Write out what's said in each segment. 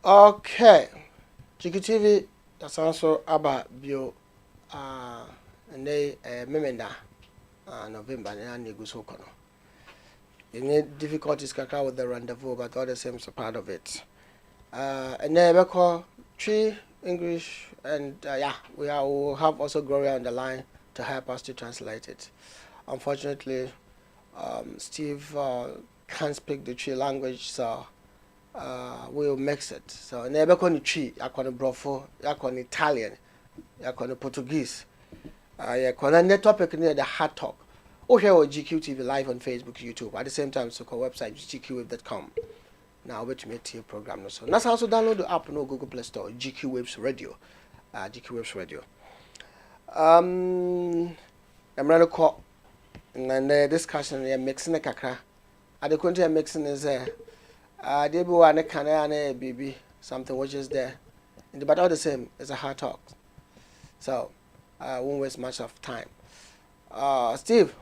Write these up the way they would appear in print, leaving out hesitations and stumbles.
Okay, GQTV, that's also about bio, and they, Memenda, November, and Negusokono. You need difficulties kaka with the rendezvous, but all the same is a part of it. And then we call Tree English, and yeah, we'll have also Gloria on the line to help us to translate it. Unfortunately, Steve can't speak the Tree language, so we'll mix it. So never con Tree, I con Brofo, I con Italian, I con Portuguese. Yeah, con the topic near the hard talk. Oh, here on GQTV live on Facebook, YouTube. At the same time, so called website gqwave.com. Now, which make your program. So that's also download the app no Google Play Store, GQ Waves Radio. GQ Waves Radio. I'm ready to call. And the discussion here mixing the kakra. At the country mixing is there. They be one can baby something which is there. But all the same, it's a hard talk. So won't waste much of time. Steve,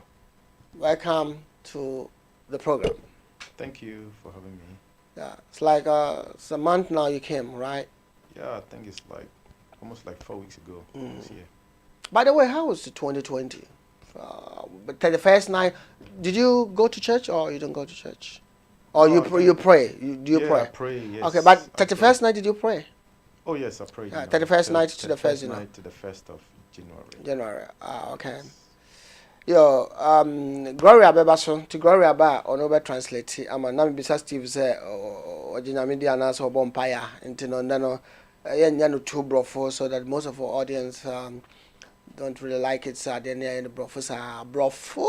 welcome to the program. Thank you for having me. Yeah, it's like it's a month now you came, right? Yeah, I think it's like almost like 4 weeks ago. This year. By the way, how was the 2020? But the first night, did you go to church or you don't go to church? Or you pray? Do you pray? I pray, yes. Okay, but 31st night, did you pray? Oh, yes, I prayed. 31st night to the 1st, you know? Night to the 1st of January. January, okay. Yo, Gloria Bebaso, to Gloria Ba, or no translate. I'm a name besides Steve say, or Jinamidi and us or Bompire, and Tinondano, Yanu two brofo, so that most of our audience don't really like it, so then the brofos are brofo.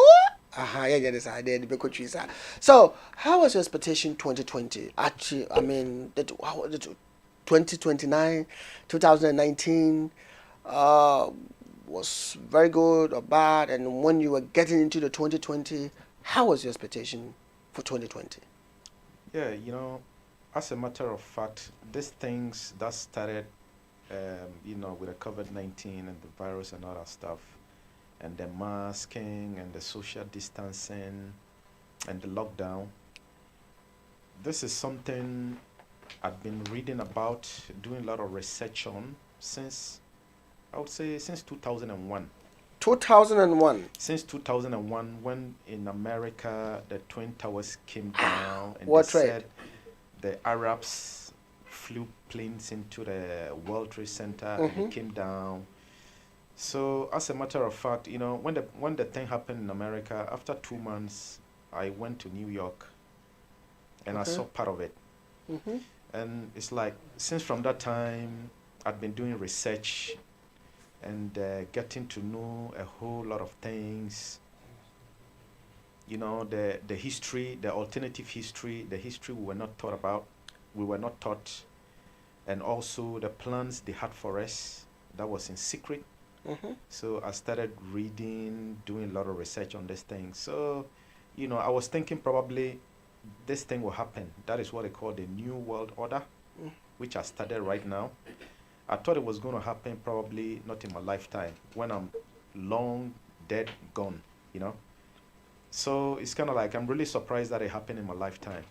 Aha, yeah, this idea, the Becotrisa. So, how was your expectation 2020? Actually, I mean, 2029, 2019, was very good or bad, and when you were getting into the 2020, how was your expectation for 2020? Yeah, you know, as a matter of fact, these things that started, you know, with the COVID-19 and the virus and all that stuff, and the masking and the social distancing and the lockdown, this is something I've been reading about, doing a lot of research on since, I would say, since 2001. 2001? Since 2001, when in America the Twin Towers came down and what they trade? said the Arabs flew planes into the World Trade Center and it came down. So as a matter of fact, you know, when the thing happened in America, after 2 months, I went to New York and I saw part of it. And it's like, since from that time, I've been doing research and getting to know a whole lot of things. You know, the history, the alternative history, the history we were not taught about, we were not taught, and also the plans they had for us that was in secret. So I started reading, doing a lot of research on this thing. So, you know, I was thinking probably this thing will happen. That is what they call the New World Order, which I started right now. I thought it was going to happen probably not in my lifetime, when I'm long dead, gone, you know. So it's kind of like I'm really surprised that it happened in my lifetime,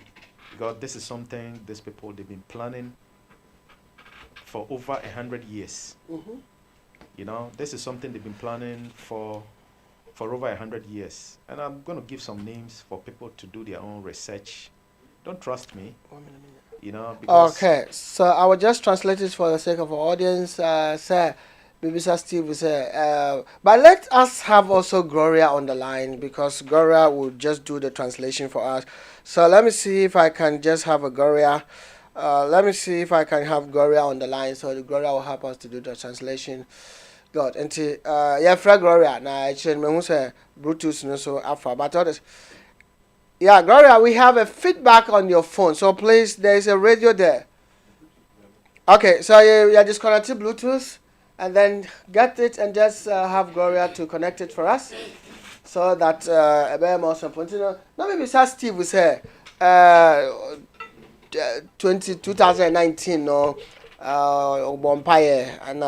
because this is something these people, they've been planning for over 100 years. You know, this is something they've been planning for over 100 years. And I'm going to give some names for people to do their own research. Don't trust me. You know, because okay, so I will just translate it for the sake of our audience. Sir, maybe Sir Steve will say, but let us have also Gloria on the line, because Gloria will just do the translation for us. So let me see if I can just have a Gloria. Let me see if I can have Gloria on the line, so the Gloria will help us to do the translation. God, and yeah, Fra Gloria. Now, I should say Brutus, no, so Alpha, but others. Yeah, Gloria, we have a feedback on your phone, so please, there is a radio there. Okay, so you are disconnecting Bluetooth, and then get it and just have Gloria to connect it for us, so that a better more simple. Now maybe Sir Steve will say 2019, no, Bompire, and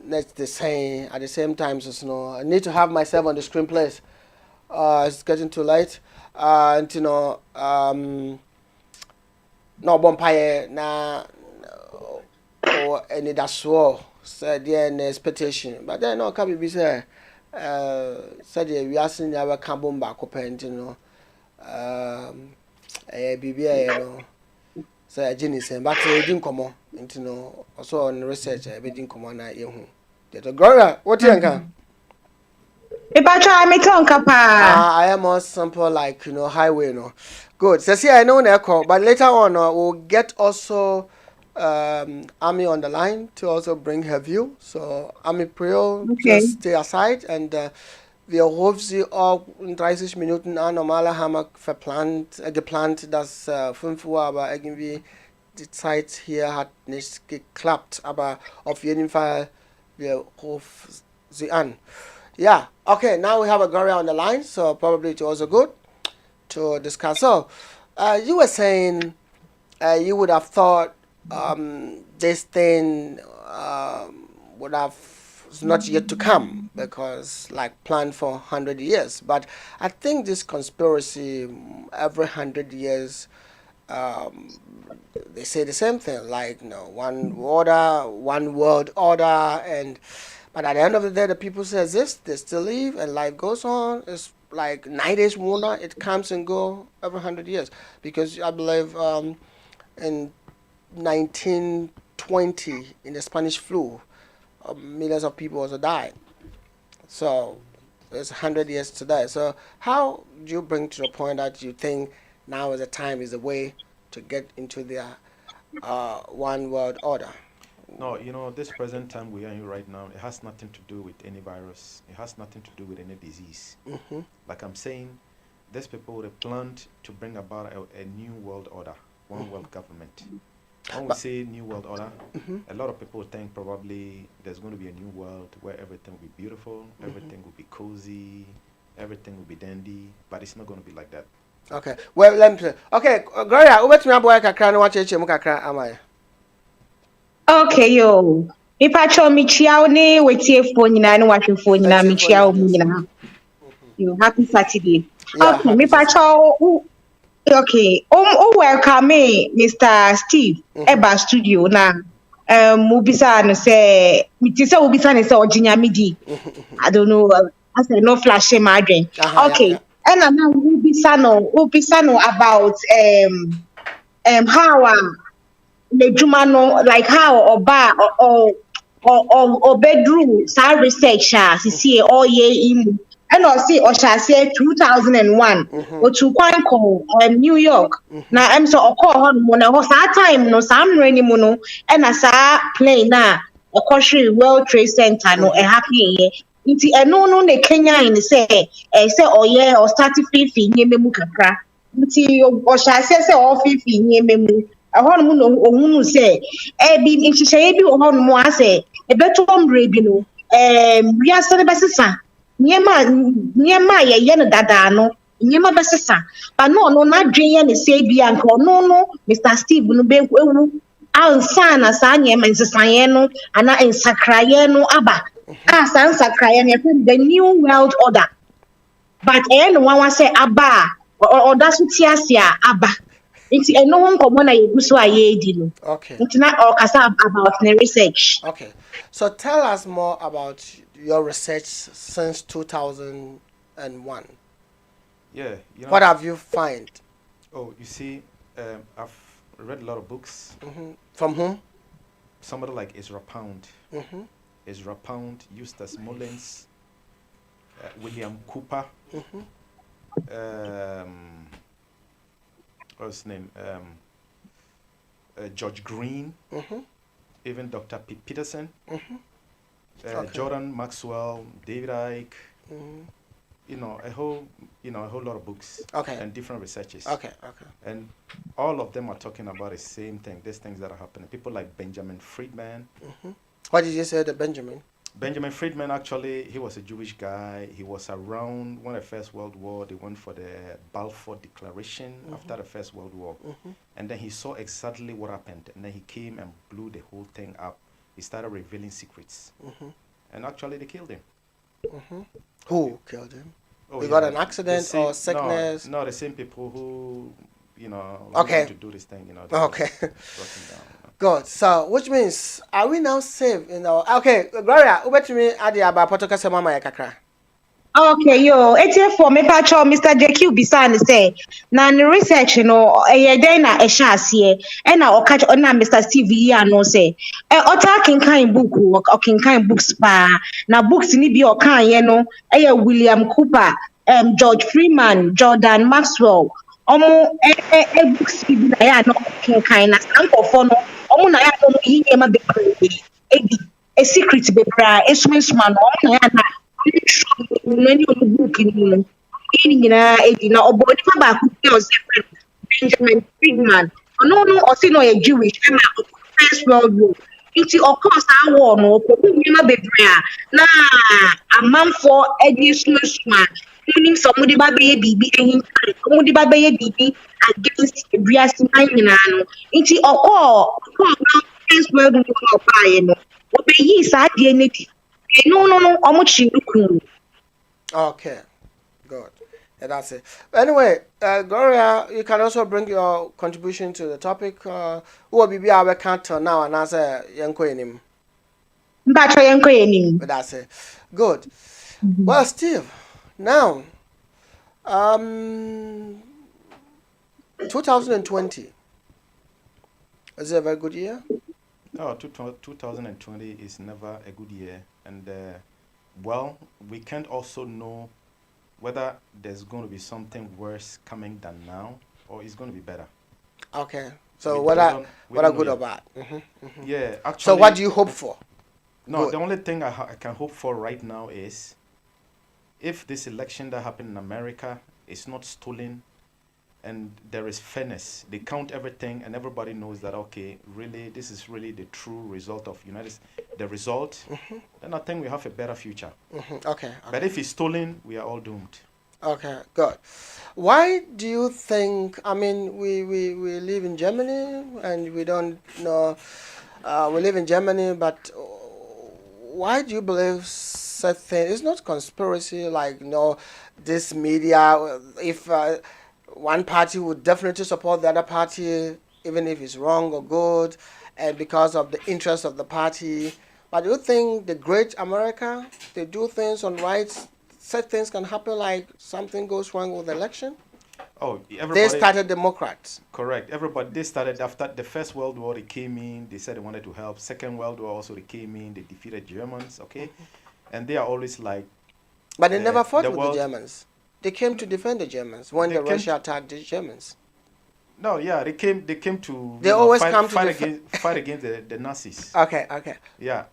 that's the same at the same time. So, I need to have myself on the screenplays. It's getting too late. And no Bompire na or any that's all. Said yeah, an expectation, but then no can be say. Said yeah, we are seeing our carbon back open, BBA, so I Jenny said, but it didn't come on, also on research, I didn't come on. The Gloria, what you can? I am on sample like highway, Good. So see, I know Echo, but later on we'll get also Ami on the line to also bring her view. So Ami Prio, just stay aside and. Wir rufen sie auch in 30 Minuten an. Normalerweise haben wir geplant, dass 5 Uhr, aber irgendwie die Zeit hier hat nicht geklappt. Aber auf jeden Fall, wir rufen sie an. Yeah, okay, now we have a Gloria on the line, so probably it was good to discuss. So, you were saying you would have thought this thing would have not yet to come because like planned for 100 years, but I think this conspiracy every 100 years they say the same thing like one order, one world order, and but at the end of the day the people say this, they still live and life goes on. It's like 9 days wonder, it comes and go every 100 years because I believe in 1920 in the Spanish flu millions of people also died. So it's 100 years today. So how do you bring to the point that you think now is the time, is the way to get into the one world order? No, this present time we are in right now, it has nothing to do with any virus. It has nothing to do with any disease. Mm-hmm. Like I'm saying, these people would have planned to bring about a new world order, one world government. When we say new world order, a lot of people think probably there's going to be a new world where everything will be beautiful, everything will be cozy, everything will be dandy, but it's not going to be like that. Okay. Well, let me say. Okay, Gloria, over to me boy kakra no wache chemu kakra amai. Okay, yo. Ipacho michiao ni wetiefo nyina ni wahwefo nyina michiao mu nyina. You happy Saturday. Yeah, Okay, okay. Welcome me, Mr. Steve. Eba studio na. Ubisa no say, mitisa ubisa ne say ojinya midi. I don't know. I say no flashing my drink. Okay. Yeah. And now ubisa no about how Nejuma no like how Obaa or bedroom sa research see all year in and or see or shall say 2001 or to New York na I'm so call hon mo na time no sam reni mo no and as a plane na Okoshiri World Trade Center no a happy year nti eno no ne Kenya in say oye or start fifi nyeme mu kakra nti o shall say all fifi nyeme mu ahon mu no ohunu say bi nhihye bi ohon mu ase ebeto mbre bi no wiase ne besesa nyema ye no dada no nyema besesa but no na dwen ye ne say bi anka no Mr. Steve no be ewu ansa na sa nyema nsesaye no ana ensakraye no aba san sakraye no the new world order but no one say aba or that's what aba. It's no one common Okay. It's not all about the research. Okay. So tell us more about your research since 2001. Yeah. What have you find? Oh, you see, I've read a lot of books. From whom? Somebody like Ezra Pound. Ezra Pound, Eustace Mullins, William Cooper. What's his name? George Green, even Dr. Pete Peterson, Okay. Jordan Maxwell, David Icke, a whole lot of books Okay. and different researches. Okay. And all of them are talking about the same thing. These things that are happening. People like Benjamin Friedman. What did you say, the Benjamin? Benjamin Friedman, actually, he was a Jewish guy. He was around when the First World War, they went for the Balfour Declaration after the First World War. And then he saw exactly what happened. And then he came and blew the whole thing up. He started revealing secrets. And actually, they killed him. Who killed him? Oh, He yeah, got an accident same, or sickness? No, the same people who, Okay. wanted to do this thing, they Okay. just brought him down. Good. So, which means, are we now safe in our... Okay, Gloria, over to me, Adi Aba, Potoka Semama Yakakra. Okay, yo, it's for me, Pacho, Mr. JQ Bisan say, na the research, then na here, and now catch on Mr. Steve here, no say, Ota Kinkain book, or Kinkain books, pa, na books ni bi or kan, William Cooper, George Freeman, Jordan Maxwell, books bi na ya no Kinkain, na stand for no, na ya no yema be a secret be bra, a swim man, na ya na many of the book in Benjamin Friedman. No, or a Jewish First World War. It's of course our war no na a man for additional man. Meaning somebody baby somebody baby against the Brias Minano. It's First World War by no. Obey sad unity. No, how much you look. Okay, good. Yeah, that's it. Anyway, Gloria, you can also bring your contribution to the topic. Who will be our counter now and answer Yanko in him? But that's it. Good. Well, Steve, now, 2020 is it a very good year? No, 2020 is never a good year. And, well, we can't also know whether there's going to be something worse coming than now or it's going to be better. Okay. So whether good or bad. Yeah, actually. So what do you hope for? No, the only thing I can hope for right now is if this election that happened in America is not stolen and there is fairness, they count everything and everybody knows that, okay, really, this is really the true result of the result, then I think we have a better future. Okay. But if it's stolen, we are all doomed. Okay, good. Why do you think, I mean, we live in Germany and we don't know, we live in Germany, but why do you believe such thing? It's not conspiracy, like, this media, if one party would definitely support the other party, even if it's wrong or good, and because of the interest of the party. But do you think the great America, they do things on rights, such things can happen, like something goes wrong with the election? Oh, they started Democrats. Correct. They started after the First World War, they came in, they said they wanted to help. Second World War also, they came in, they defeated Germans, okay? And they are always like... But they never fought with the Germans. They came to defend the Germans when Russia attacked the Germans. No, yeah, they came to they always fight against the Nazis. Okay. Yeah.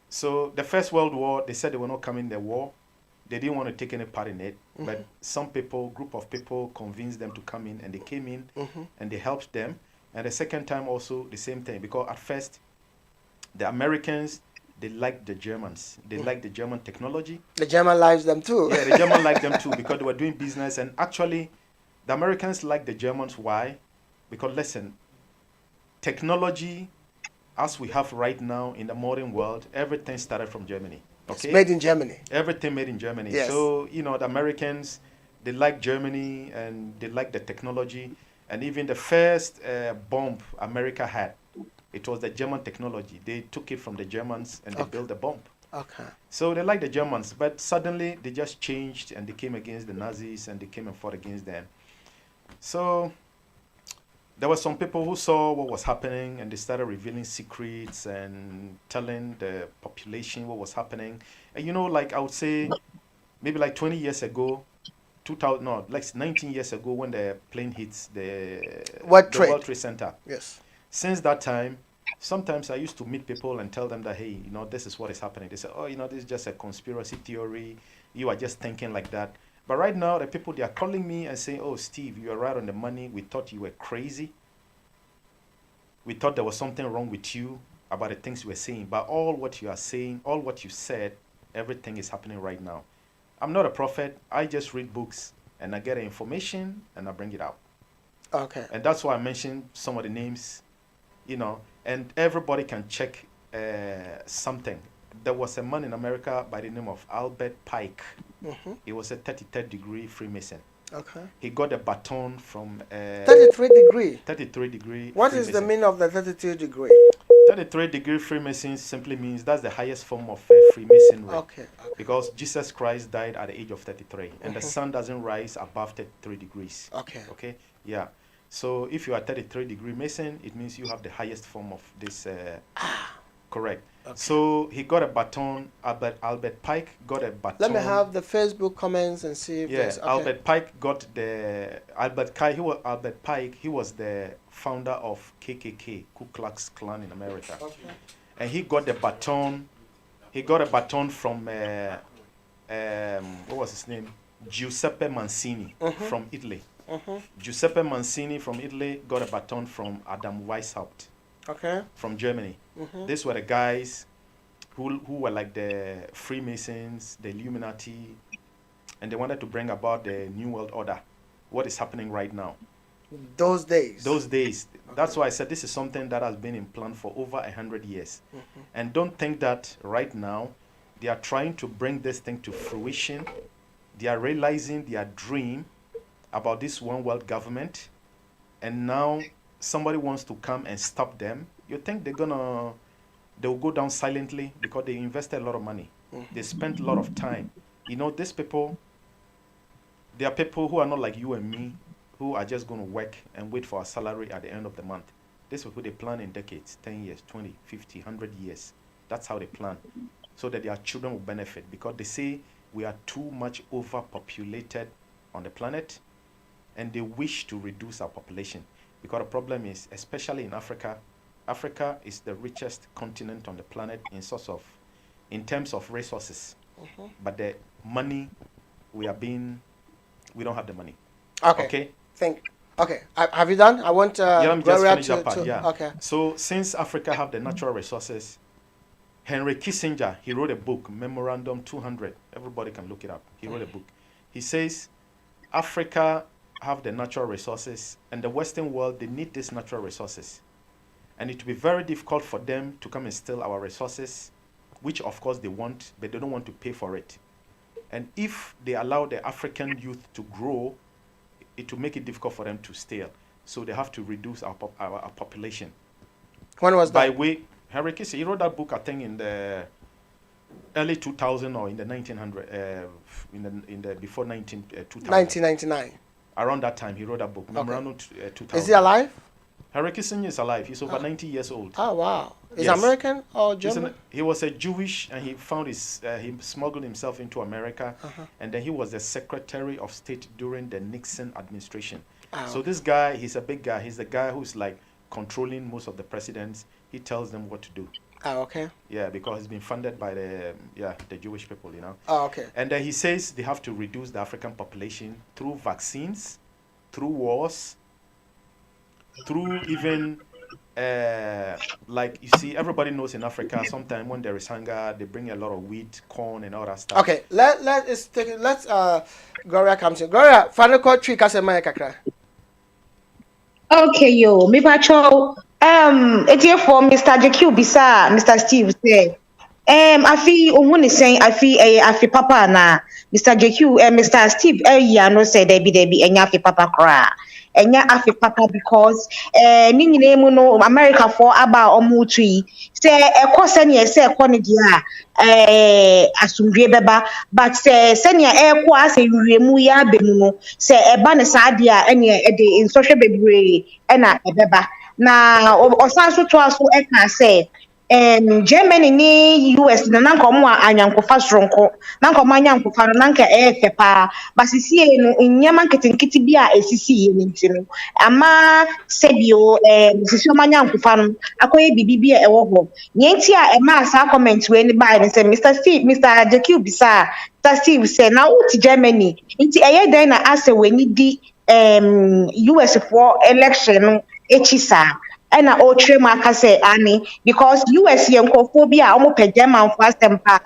So the First World War, they said they were not coming in the war. They didn't want to take any part in it. But some group of people convinced them to come in, and they came in and they helped them. And the second time also the same thing, because at first the Americans, they liked the Germans. They liked the German technology. The German likes them too. Yeah, the German liked them too because they were doing business. And actually, the Americans liked the Germans. Why? Because listen, technology, as we have right now in the modern world, everything started from Germany. Okay? It's made in Germany. Everything made in Germany. Yes. So, the Americans, they like Germany and they like the technology. And even the first bomb America had, it was the German technology. They took it from the Germans and they built the bomb. Okay. So they like the Germans, but suddenly they just changed and they came against the Nazis and they came and fought against them. So there were some people who saw what was happening and they started revealing secrets and telling the population what was happening. And like I would say, maybe like 20 years ago, 19 years ago when the plane hits the World Trade Center. Yes. Since that time, sometimes I used to meet people and tell them that, hey, this is what is happening. They say, oh, this is just a conspiracy theory. You are just thinking like that. But right now, the people, they are calling me and saying, oh, Steve, you are right on the money. We thought you were crazy. We thought there was something wrong with you. about the things we're saying, but all what you are saying, all what you said, everything is happening right now. I'm not a prophet. I just read books and I get information and I bring it out. Okay. And that's why I mentioned some of the names, you know, and everybody can check something. There was a man in America by the name of Albert Pike. He was a 33rd degree Freemason. Okay. He got a baton from 33 degree. 33 degree. What is the meaning of the 33 degree? 33 degree Freemason simply means that's the highest form of Freemasonry. Okay. Because Jesus Christ died at the age of 33, and the sun doesn't rise above 33 degrees. Okay. Okay. Yeah. So if you are 33 degree Mason, it means you have the highest form of this. Correct. Okay. So he got a baton. Albert Pike got a baton. Let me have the Facebook comments and see if there's... Okay. Albert Pike got the Albert Pike. He was the founder of KKK, Ku Klux Klan in America. Okay. And he got the baton. He got a baton from what was his name? Giuseppe Mazzini from Italy. Giuseppe Mazzini from Italy got a baton from Adam Weishaupt. Okay. From Germany. These were the guys who were like the Freemasons, the Illuminati, and they wanted to bring about the New World Order. What is happening right now? Those days. Those days. Okay. That's why I said this is something that has been in plan for over 100 years. And don't think that right now they are trying to bring this thing to fruition. They are realizing their dream about this one world government, and now somebody wants to come and stop them. You think they'll go down silently because they invested a lot of money. They spent a lot of time. You know, these people, they are people who are not like you and me, who are just going to work and wait for a salary at the end of the month. These people, they plan in decades, 10 years, 20, 50, 100 years. That's how they plan, so that their children will benefit, because they say we are too much overpopulated on the planet, and they wish to reduce our population. Because the problem is, especially in Africa, Africa is the richest continent on the planet in terms of resources. But the money, we don't have the money. Okay. Okay. Have you done? I want let me just finish that part. Okay. So since Africa have the natural resources, Henry Kissinger, he wrote a book, Memorandum 200. Everybody can look it up. He wrote a book. He says, Africa have the natural resources, and the Western world, they need these natural resources. And it will be very difficult for them to come and steal our resources, which of course they want, but they don't want to pay for it. And if they allow the African youth to grow, it will make it difficult for them to steal. So they have to reduce our population. When was that? By way, Henry Kissinger, he wrote that book, I think, in the early 2000 or in the 1900, in the before 2000. 1999. Around that time, he wrote a book, Memorandum 2000. Is he alive? Henry Kissinger is alive. He's over 90 years old. Oh, wow. Is American or German? He was a Jewish, and he found he smuggled himself into America, and then he was the Secretary of State during the Nixon administration. So this guy, he's a big guy. He's the guy who's like controlling most of the presidents. He tells them what to do. Okay. Yeah, because he's been funded by the Jewish people, you know. Okay. And then he says they have to reduce the African population through vaccines, through wars, through even like you see, everybody knows in Africa, sometimes when there is hunger, they bring a lot of wheat, corn, and all that stuff. Okay, let's Gloria comes in. Gloria, final call tree kasema kakra. Okay, yo, me pacho. It's here for Mr. JQ Bisa, Mr. Steve say. I feel ohun saying I feel papa na Mr. JQ Mr. Steve ya no say there be enya fi papa kra. Enya afi papa because ni nyine mu no America for aba omutui say ekosa ne say ekone dia asumdwe beba but say senia eko ase wiemu ya bemu no say eba ne saade a ene e de insoshe bebre e na ebeba na osanso to aso e kan say Germany ni US na nanka omo anyankofa soronko nanka omo anyankofa no nanka fepa basisi no nyama nketinkiti bia esisi ye ntino ama sebio sisi omo anyankofa no akoye bibi a ewo ho nyenti a ma asa comment we ni ba ni say Mr. JQ Bisa Mr. Steve say na uti Germany nti eye na ase we ni di US for election echisa and I otre maka say Annie because US yankophobia almost per German fast and pa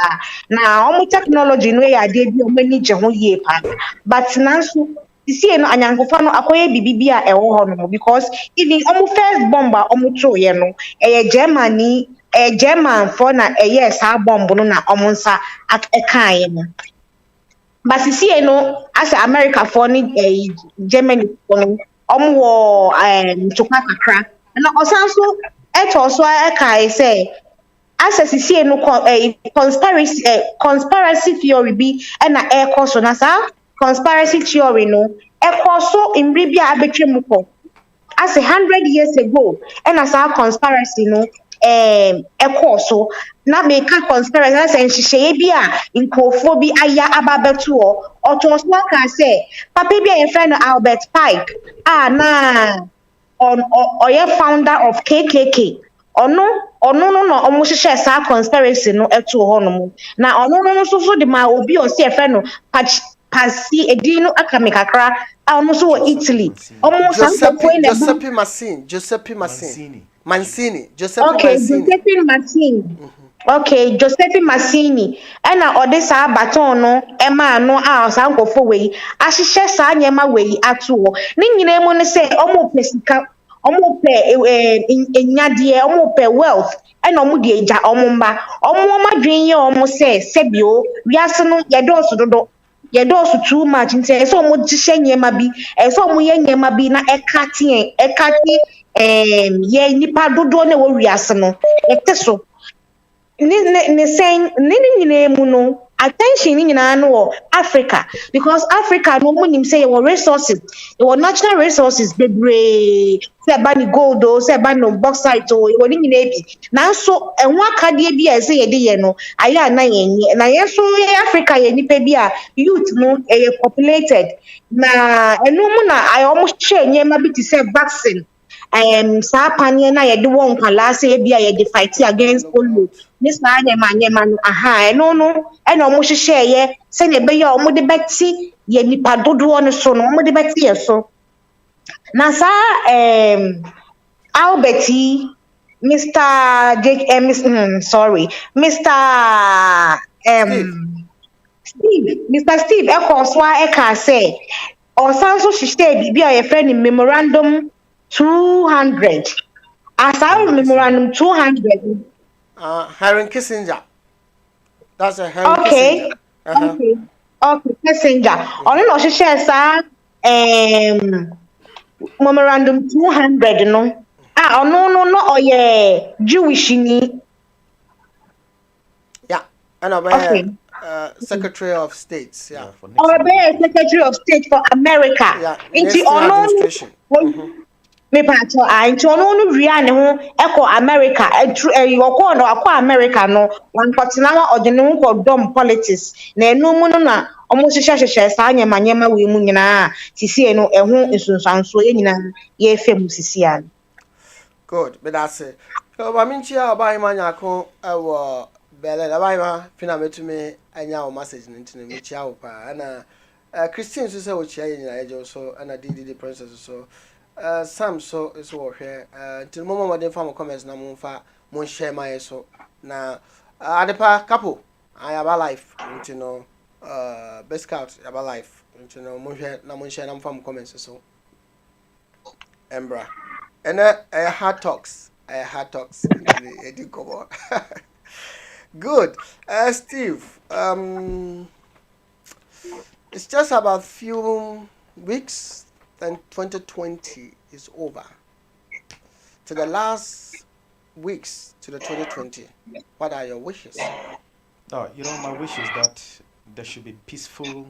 now almost technology no ya did no many jehon ye pa but nanso see no anyankofo no akoye bibibia e wo no because even almost first bomber almost throw ye no Germany German for na yes ha bomb no na omonsa aka no but see no as America for ni Germany for no wo choka kakra na osanso so aka say as see no conspiracy theory bi na so na sa conspiracy theory no so in bibia abetwem ko as 100 years ago and as our conspiracy no so na make conspiracy as nhyehyɛ bi a nkofo bi aya ababeto o to so ka say papa bi a friend Albert Pike na on founder of KKK ono no omo hyehyɛ sa conspiracy no eto ho no na ono no so de ma obi o se friend no pasi edin no aka me kakra ono so Italy omo Giuseppe Mazzini. Okay, Giuseppe Mazzini. Na ode sa baton no e ma no a sa nkofo we ahyehyɛ sa nyema we ato ho ne nyina mu ne se omo pesika omo pe enyade omo pe wealth na omo de eja omo mba omo madwen ye omo se sebio wiase no ye do so too much nti so omo gihye nyema bi so omo ye nyema bi na ekati ye nipa dodo na wo wiase no so ne sen ne nyina mu no attention ni nyina no Africa because Africa no munim say your resources your natural resources bebre say ba ni gold o say ba no bauxite o wo ni nyina bi nanso enwa akade bi a say ye de ye no aya na ye na ye so Africa ye nipa bi a youth no populated na enu mu na I almost share nyema bi to say vaccine sa panye na ye de won kwala say bi a ye de fight against polio ni sa nyema no no e na omo hyehyɛ ye se ne be ye omo de beti ye nipa dodo no so no omo de beti ye so na sa Alberti Mr. Steve Ekoswa eka say osanso hyehyɛ bibi a ye friend memorandum 200 as our memorandum 200 Henry Kissinger. That's a Henry Kissinger. Okay, Kissinger. Only no share sa memorandum 200 no. No oye Jewish ni. Yeah, and okay. Secretary of States, yeah. Secretary of State for America. Yeah, into administration. Me pacho nti ono no wia ne ho eko America yoko no akwa America no wan kotena wa ode ne ho dom politics na enu mu no na omo hyehyɛ saa nyema we mu nyina sisie no eho nsunsanso nyina ye fem sisia. Good, but that's it. So ba minchia Obaa manyako ewo bele da ba fina metumi anya o message ntine minchia wo pa na Christine so say wo chia nyina ejo so na DDD princess so Sam so is what here till mama dey farm comments na mo share my so na adepa couple I have a life you know best scout about life you know mo share na farm comments so embra and hard talks it did come on. Good. Steve, it's just about few weeks and 2020 is over. To the last weeks to the 2020, what are your wishes? Oh, my wish is that there should be peaceful,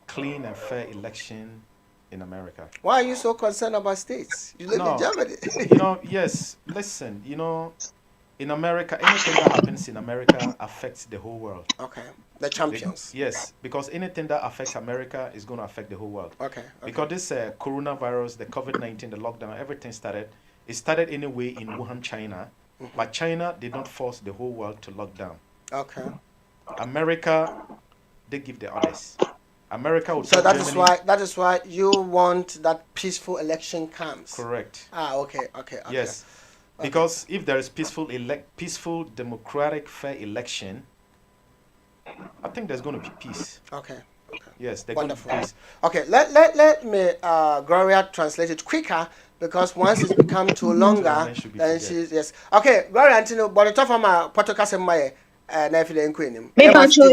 clean and fair election in America. Why are you so concerned about states? You live in Germany. Yes, listen, in America, anything that happens in America affects the whole world. Okay. The champions. Yes, because anything that affects America is going to affect the whole world. Okay. Because this coronavirus, the COVID-19, the lockdown, everything started. It started anyway in Wuhan, China. Mm-hmm. But China did not force the whole world to lock down. Okay. America, they give the orders. America would So tell that is why you want that peaceful election comes. Correct. Okay. Yes, because if there is peaceful, democratic, fair election, I think there's going to be peace. Okay. Yes, they're Wonderful. going to be peace. Okay, let me Gloria translate it quicker because once it's become too longer, then she's yes. Okay, Gloria Antino, but the top of my podcast my na if they queen. Me pacho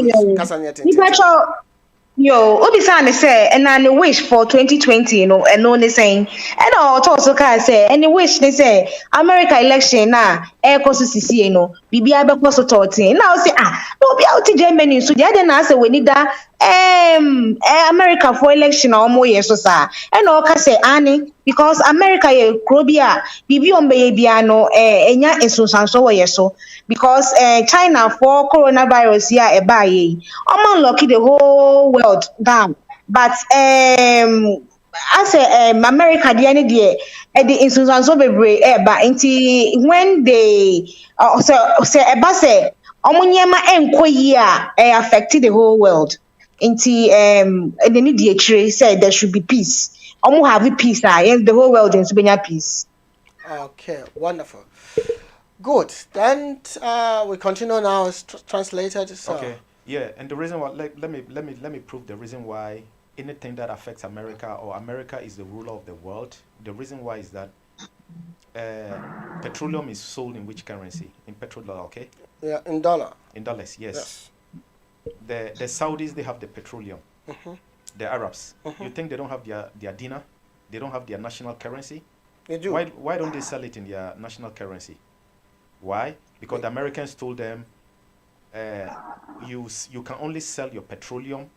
yo, Obi-san say, and I wish for 2020, you know, and only saying, and also can say, and wish they say, America election now, air courses is you know, BB Abe so 13. Now say, no be out to Germany, so the other answer we need that, America for election or more years, so sir, and all can say, Annie, because America, Krobia, BB on Babiano, enya instance so yes, so because China for coronavirus here a buy I'm lucky the whole world down but I say America the any day the instance so be but until when they say eba say omunyema enko yi a affected the whole world until the need the said there should be peace have peace the whole world in peace. Okay, wonderful. Good. Then we continue now. It's translated. So. Okay. Yeah, and the reason why let me prove the reason why anything that affects America or America is the ruler of the world. The reason why is that petroleum is sold in which currency? In petrodollar, okay? Yeah, in dollar. In dollars, yes. The Saudis, they have the petroleum. The Arabs, you think they don't have their dinar? They don't have their national currency? They do. Why don't they sell it in their national currency? Why? Because the Americans told them you can only sell your petroleum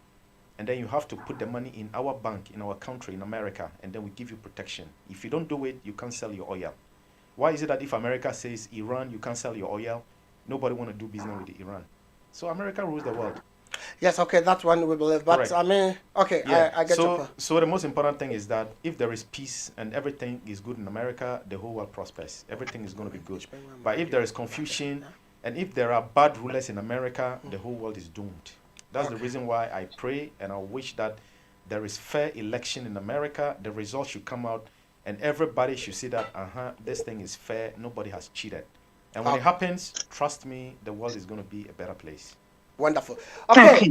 and then you have to put the money in our bank, in our country, in America, and then we give you protection. If you don't do it, you can't sell your oil. Why is it that if America says Iran, you can't sell your oil, nobody want to do business with Iran? So America rules the world. Yes, okay, that one we believe. But correct. I mean, okay, yeah. I get your point. So the most important thing is that if there is peace and everything is good in America, the whole world prospers. Everything is going to be good. But if there is confusion and if there are bad rulers in America, the whole world is doomed. That's the reason why I pray and I wish that there is fair election in America. The results should come out and everybody should see that, this thing is fair. Nobody has cheated. And when it happens, trust me, the world is going to be a better place. Wonderful. Okay,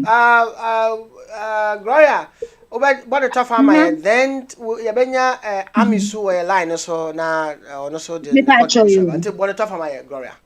Gloria, what the tough farmer then Yabenya Amisu a line so na so the until what the tough farmer Gloria.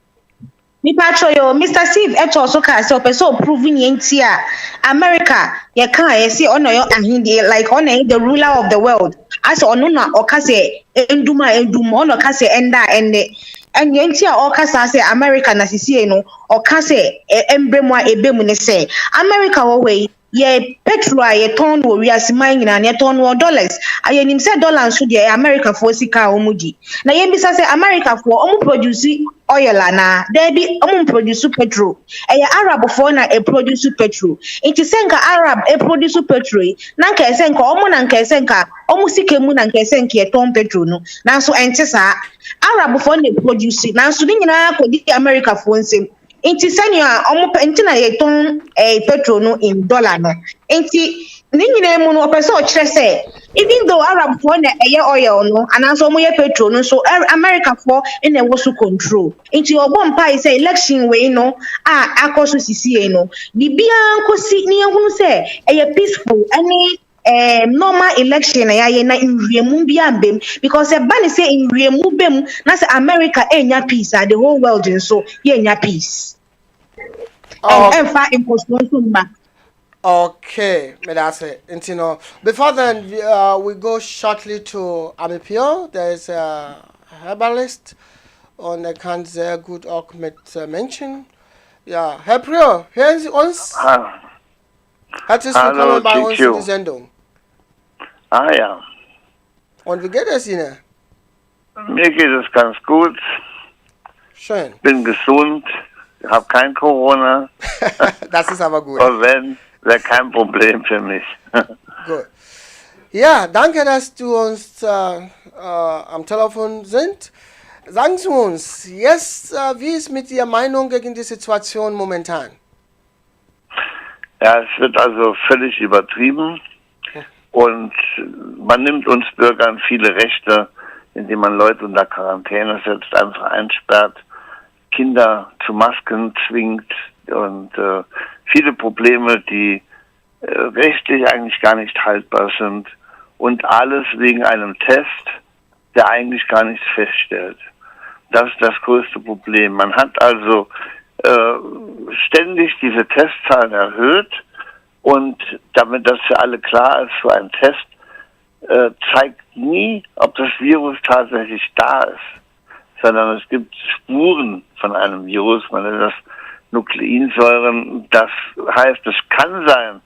Mi patro yo Mr. Steve also can so proving yentia America ye can see ono yo ahindi like on the ruler of the world as ono na okase enduma ono kase enda ende and yentia okasa say America na sisi no okase embremu a ebemu ne say America wo we ye petrol ye ton wo wiase man nyina ne ton wo dollars ayenim say dollars so de America for sika omudi na yembisa say America for omu produce oil na there be produce petrol Arab for na produce petrol it is senka Arab produce petrol na nka senka na nka senka sike mu na nka senka e ton petrol no na so ente sa Arab for na produce na so ni nyina ko di America for nsem inti senya enti na ye ton petrol no in dollar no inti ni nyina mu no opese o kire say even though Arab for na oil no and so mo ye petrol no so America for in a was control inti obo mpa say election we no akoso sisi no bibia nkosi ni ehunu say peaceful any normal election na inriemu bi ambem because e bani say inriemu bem na say America enya peace the whole world so enya peace and fa impossible back. Okay, that's it. Before then, we go shortly to Amipio. There's a herbalist on the cancer good Okmet mention. Yeah, Herprio, here's uns. Herzlich willkommen bei uns in die Sendung. Ja. Und wie geht es Ihnen? Mir geht es ganz gut. Schön. Bin gesund, habe kein Corona. Das ist aber gut. Und wenn, wäre kein Problem für mich. Gut. Ja, danke, dass du uns am Telefon sind. Sagen Sie uns jetzt, wie ist mit Ihrer Meinung gegen die Situation momentan? Ja, es wird also völlig übertrieben und man nimmt uns Bürgern viele Rechte, indem man Leute unter Quarantäne setzt, einfach einsperrt, Kinder zu Masken zwingt und viele Probleme, die rechtlich eigentlich gar nicht haltbar sind und alles wegen einem Test, der eigentlich gar nichts feststellt. Das ist das größte Problem. Man hat also ständig diese Testzahlen erhöht und damit das für alle klar ist, so ein Test zeigt nie, ob das Virus tatsächlich da ist, sondern es gibt Spuren von einem Virus, man nennt das Nukleinsäuren. Das heißt, es kann sein,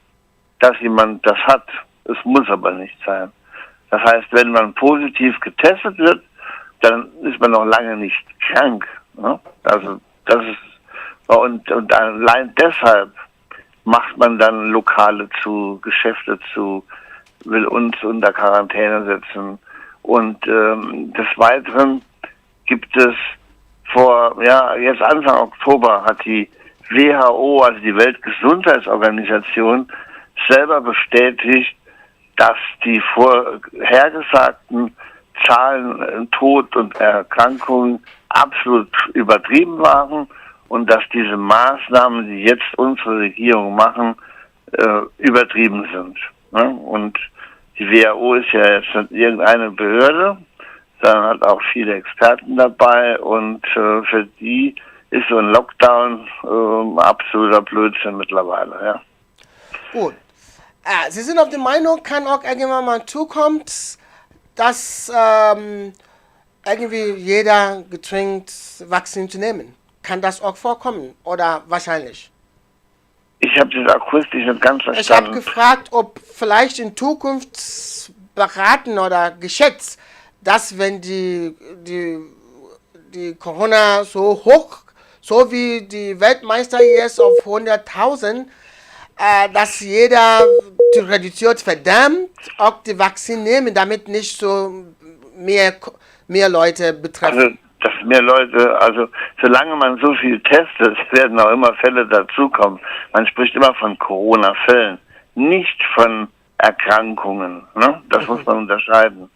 dass jemand das hat, es muss aber nicht sein. Das heißt, wenn man positiv getestet wird, dann ist man noch lange nicht krank. Ne? Also das ist und allein deshalb macht man dann Lokale zu, Geschäfte zu, will uns unter Quarantäne setzen. Und des Weiteren gibt es jetzt Anfang Oktober hat die WHO, also die Weltgesundheitsorganisation, selber bestätigt, dass die vorhergesagten Zahlen Tod und Erkrankungen absolut übertrieben waren und dass diese Maßnahmen, die jetzt unsere Regierung machen, übertrieben sind. Ne? Und die WHO ist ja jetzt nicht irgendeine Behörde, sondern hat auch viele Experten dabei und für die ist so ein Lockdown absoluter Blödsinn mittlerweile. Ja. Gut. Sie sind auf der Meinung, kann auch irgendwann mal zukommt, dass irgendwie jeder gezwungen Vakzin zu nehmen. Kann das auch vorkommen oder wahrscheinlich? Ich habe das akustisch nicht ganz verstanden. Ich habe gefragt, ob vielleicht in Zukunft beraten oder geschätzt, dass wenn die Corona so hoch, so wie die Weltmeister jetzt auf 100.000, dass jeder reduziert verdammt auch die Vakzin nehmen, damit nicht so mehr Leute betreffen. Also, dass mehr Leute, also solange man so viel testet, werden auch immer Fälle dazukommen. Man spricht immer von Corona-Fällen, nicht von Erkrankungen. Ne? Das muss man unterscheiden.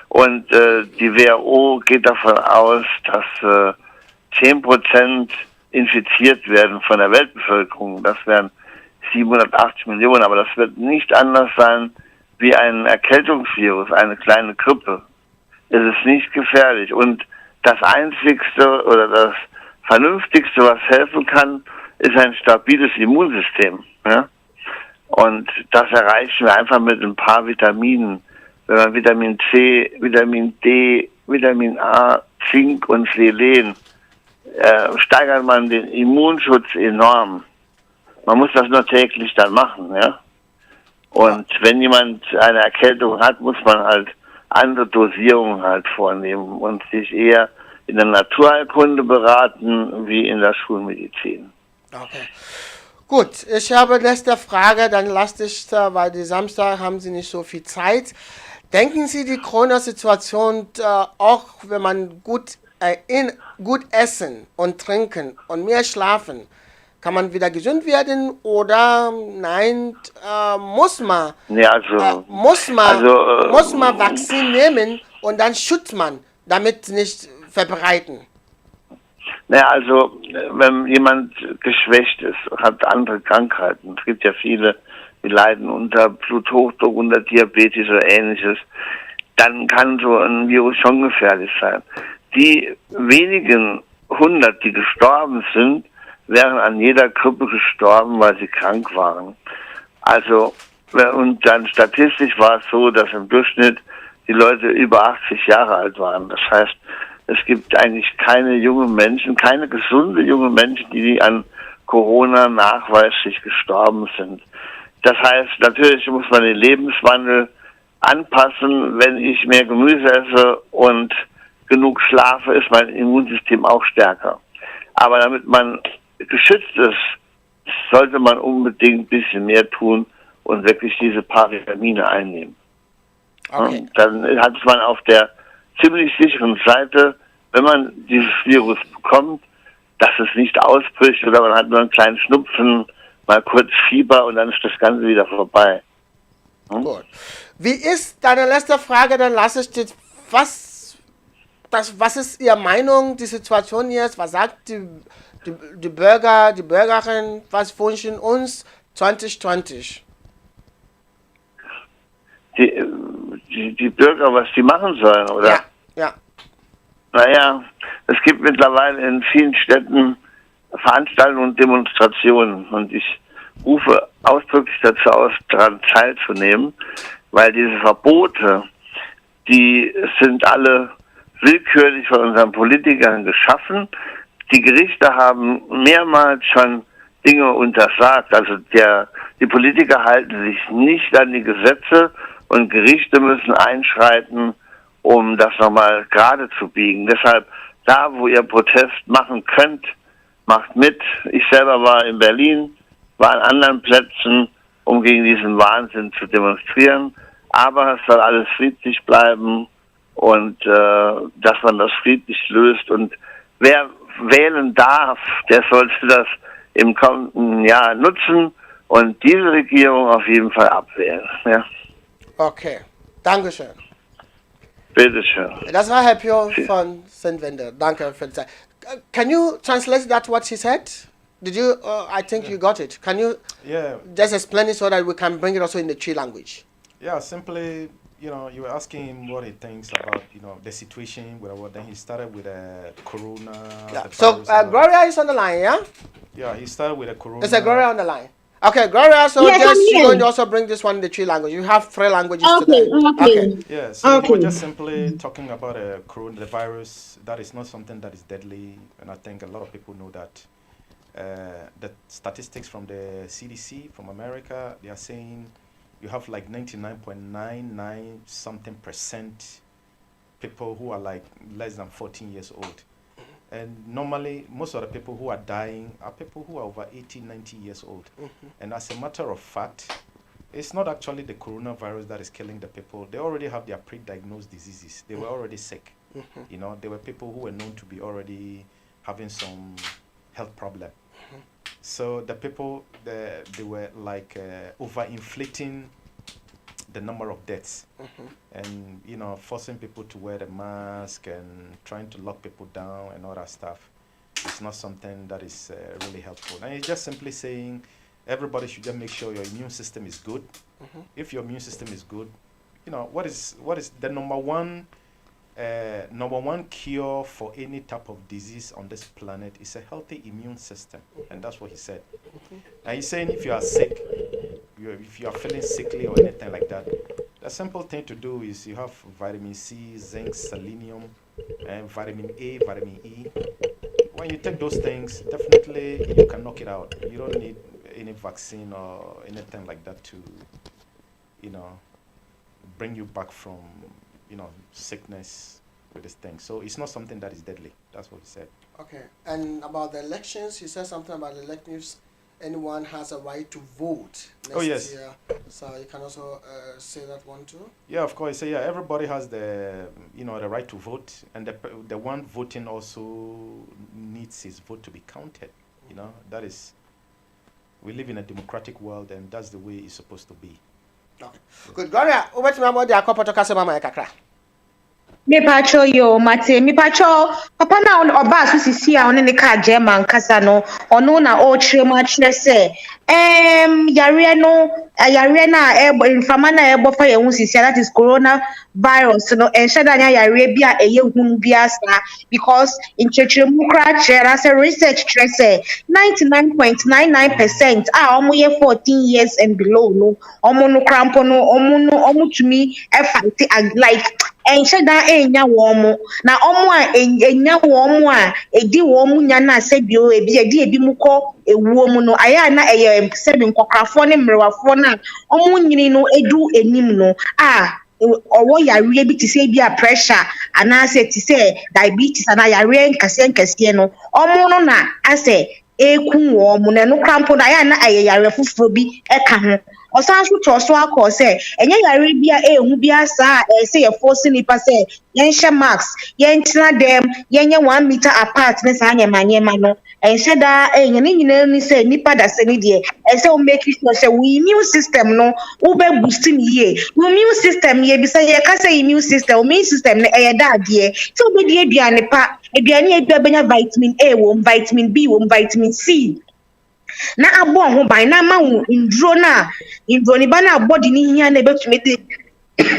Und die WHO geht davon aus, dass 10% infiziert werden von der Weltbevölkerung. Das wären 780 Millionen, aber das wird nicht anders sein wie ein Erkältungsvirus, eine kleine Grippe. Es ist nicht gefährlich. Und das Einzigste oder das Vernünftigste, was helfen kann, ist ein stabiles Immunsystem. Ja? Und das erreichen wir einfach mit ein paar Vitaminen. Wenn man Vitamin C, Vitamin D, Vitamin A, Zink und Selen, steigert man den Immunschutz enorm. Man muss das nur täglich dann machen, ja. Und wenn jemand eine Erkältung hat, muss man halt andere Dosierungen halt vornehmen und sich eher in der Naturheilkunde beraten wie in der Schulmedizin. Okay. Gut, ich habe letzte Frage, dann lasst ich da, weil die Samstag haben Sie nicht so viel Zeit. Denken Sie, die Corona-Situation, auch wenn man gut essen und trinken und mehr schlafen, kann man wieder gesund werden oder nein, muss man Vakzin nehmen und dann schützt man, damit nicht verbreiten? Naja, also wenn jemand geschwächt ist, hat andere Krankheiten, es gibt ja viele, die leiden unter Bluthochdruck, unter Diabetes oder ähnliches, dann kann so ein Virus schon gefährlich sein. Die wenigen 100, die gestorben sind, wären an jeder Grippe gestorben, weil sie krank waren. Also, und dann statistisch war es so, dass im Durchschnitt die Leute über 80 Jahre alt waren. Das heißt, es gibt eigentlich keine jungen Menschen, keine gesunde junge Menschen, die an Corona nachweislich gestorben sind. Das heißt, natürlich muss man den Lebenswandel anpassen. Wenn ich mehr Gemüse esse und genug schlafe, ist mein Immunsystem auch stärker. Aber damit man geschützt ist, sollte man unbedingt ein bisschen mehr tun und wirklich diese paar Vitamine einnehmen. Okay. Dann hat man auf der ziemlich sicheren Seite, wenn man dieses Virus bekommt, dass es nicht ausbricht oder man hat nur einen kleinen Schnupfen mal kurz Fieber und dann ist das Ganze wieder vorbei. Gut. Wie ist deine letzte Frage? Dann lasse ich dir, was ist Ihre Meinung, die Situation jetzt? Was sagt die Bürger, die Bürgerin, was wünschen uns 2020? Die Bürger, was die machen sollen, oder? Ja. Naja, es gibt mittlerweile in vielen Städten Veranstaltungen und Demonstrationen und ich rufe ausdrücklich dazu aus, daran teilzunehmen, weil diese Verbote, die sind alle willkürlich von unseren Politikern geschaffen. Die Gerichte haben mehrmals schon Dinge untersagt. Also die Politiker halten sich nicht an die Gesetze und Gerichte müssen einschreiten, um das nochmal gerade zu biegen. Deshalb, da wo ihr Protest machen könnt, macht mit. Ich selber war in Berlin, war an anderen Plätzen, um gegen diesen Wahnsinn zu demonstrieren. Aber es soll alles friedlich bleiben und dass man das friedlich löst. Und wer wählen darf, der sollte das im kommenden Jahr nutzen und diese Regierung auf jeden Fall abwählen. Ja. Okay, Dankeschön. Bitteschön. Das war Herr Pio von St. Wende. Danke für die Zeit. Can you translate that what he said? Did you? I think you got it. Can you just explain it so that we can bring it also in the Chi language? Yeah, simply, you were asking him what he thinks about, the situation, whatever. Then he started with a corona. Yeah. So Gloria is on the line, yeah? Yeah, he started with a corona. Is Gloria on the line? Okay, Gloria, so yes, you're going to also bring this one in the Chi language. You have 3 languages today. Okay. Yeah, so we were just simply talking about the virus. That is not something that is deadly, and I think a lot of people know that. The statistics from the CDC from America, they are saying you have like 99.99 something % people who are like less than 14 years old. And normally, most of the people who are dying are people who are over 80, 90 years old. And as a matter of fact, it's not actually the coronavirus that is killing the people. They already have their pre-diagnosed diseases. They were already sick. There were people who were known to be already having some health problem. So the people, they were like overinflating the number of deaths and, forcing people to wear the mask and trying to lock people down and all that stuff. It's not something that is really helpful. And it's just simply saying everybody should just make sure your immune system is good. If your immune system is good, what is the number one cure for any type of disease on this planet is a healthy immune system, and that's what he said. And he's saying if you are sick, if you are feeling sickly or anything like that, the simple thing to do is you have vitamin C, zinc, selenium, and vitamin A, vitamin E. When you take those things, definitely you can knock it out. You don't need any vaccine or anything like that to, bring you back from sickness with this thing. So it's not something that is deadly. That's what he said. Okay. And about the elections, he said something about the elections. Anyone has a right to vote next year. So you can also say that one too. Yeah, of course. So everybody has the the right to vote, and the one voting also needs his vote to be counted. That is, we live in a democratic world, and that's the way it's supposed to be. Okay. Good. Gloria, over to me. Dia kopo to kase mama kakra. Me pacho yo mate me pacho papa na Obaa so sisi a one ne ka German kasa no ono na o chire ma chire se yare na infama na ebo fa ye hu sisi that is corona virus no shada nya yare bia eye hunu bia sa because in chechire mu kra chire as a research chire se 99.99% omo ye 14 years and below no omo no crampo no omo tumi e fight like enshada enya womo na omo a enya womo a edi womo nya na sebio ebi muko ewuo mu no aya na eye sebi nkokrafo ne mrewafo na omo nyini no edu enim no owo yare bi ti se bi a pressure ana se ti se diabetes ana yare nkase no omo no na ase eku wo mu na no krampo na ya na ayeyare fufuro bi eka ho osan so to so akọ say enye yare bia ehu bia sa say ye force nipa say yen hye max yen tina dem yen ye 1 meter apart ne sa anyemanyema no enhye da enye ne nyina ni say nipa da se ni de say o make sure say we immune system no wo be boost ni ye we immune system ye bi say ye ka say immune system o immune system ne e da ade so be die aduane pa aduane e bia benya vitamin A wo vitamin B wo vitamin C na abo ho ban na ma wo ndro na ndro ni ba na body ni hia na betumi de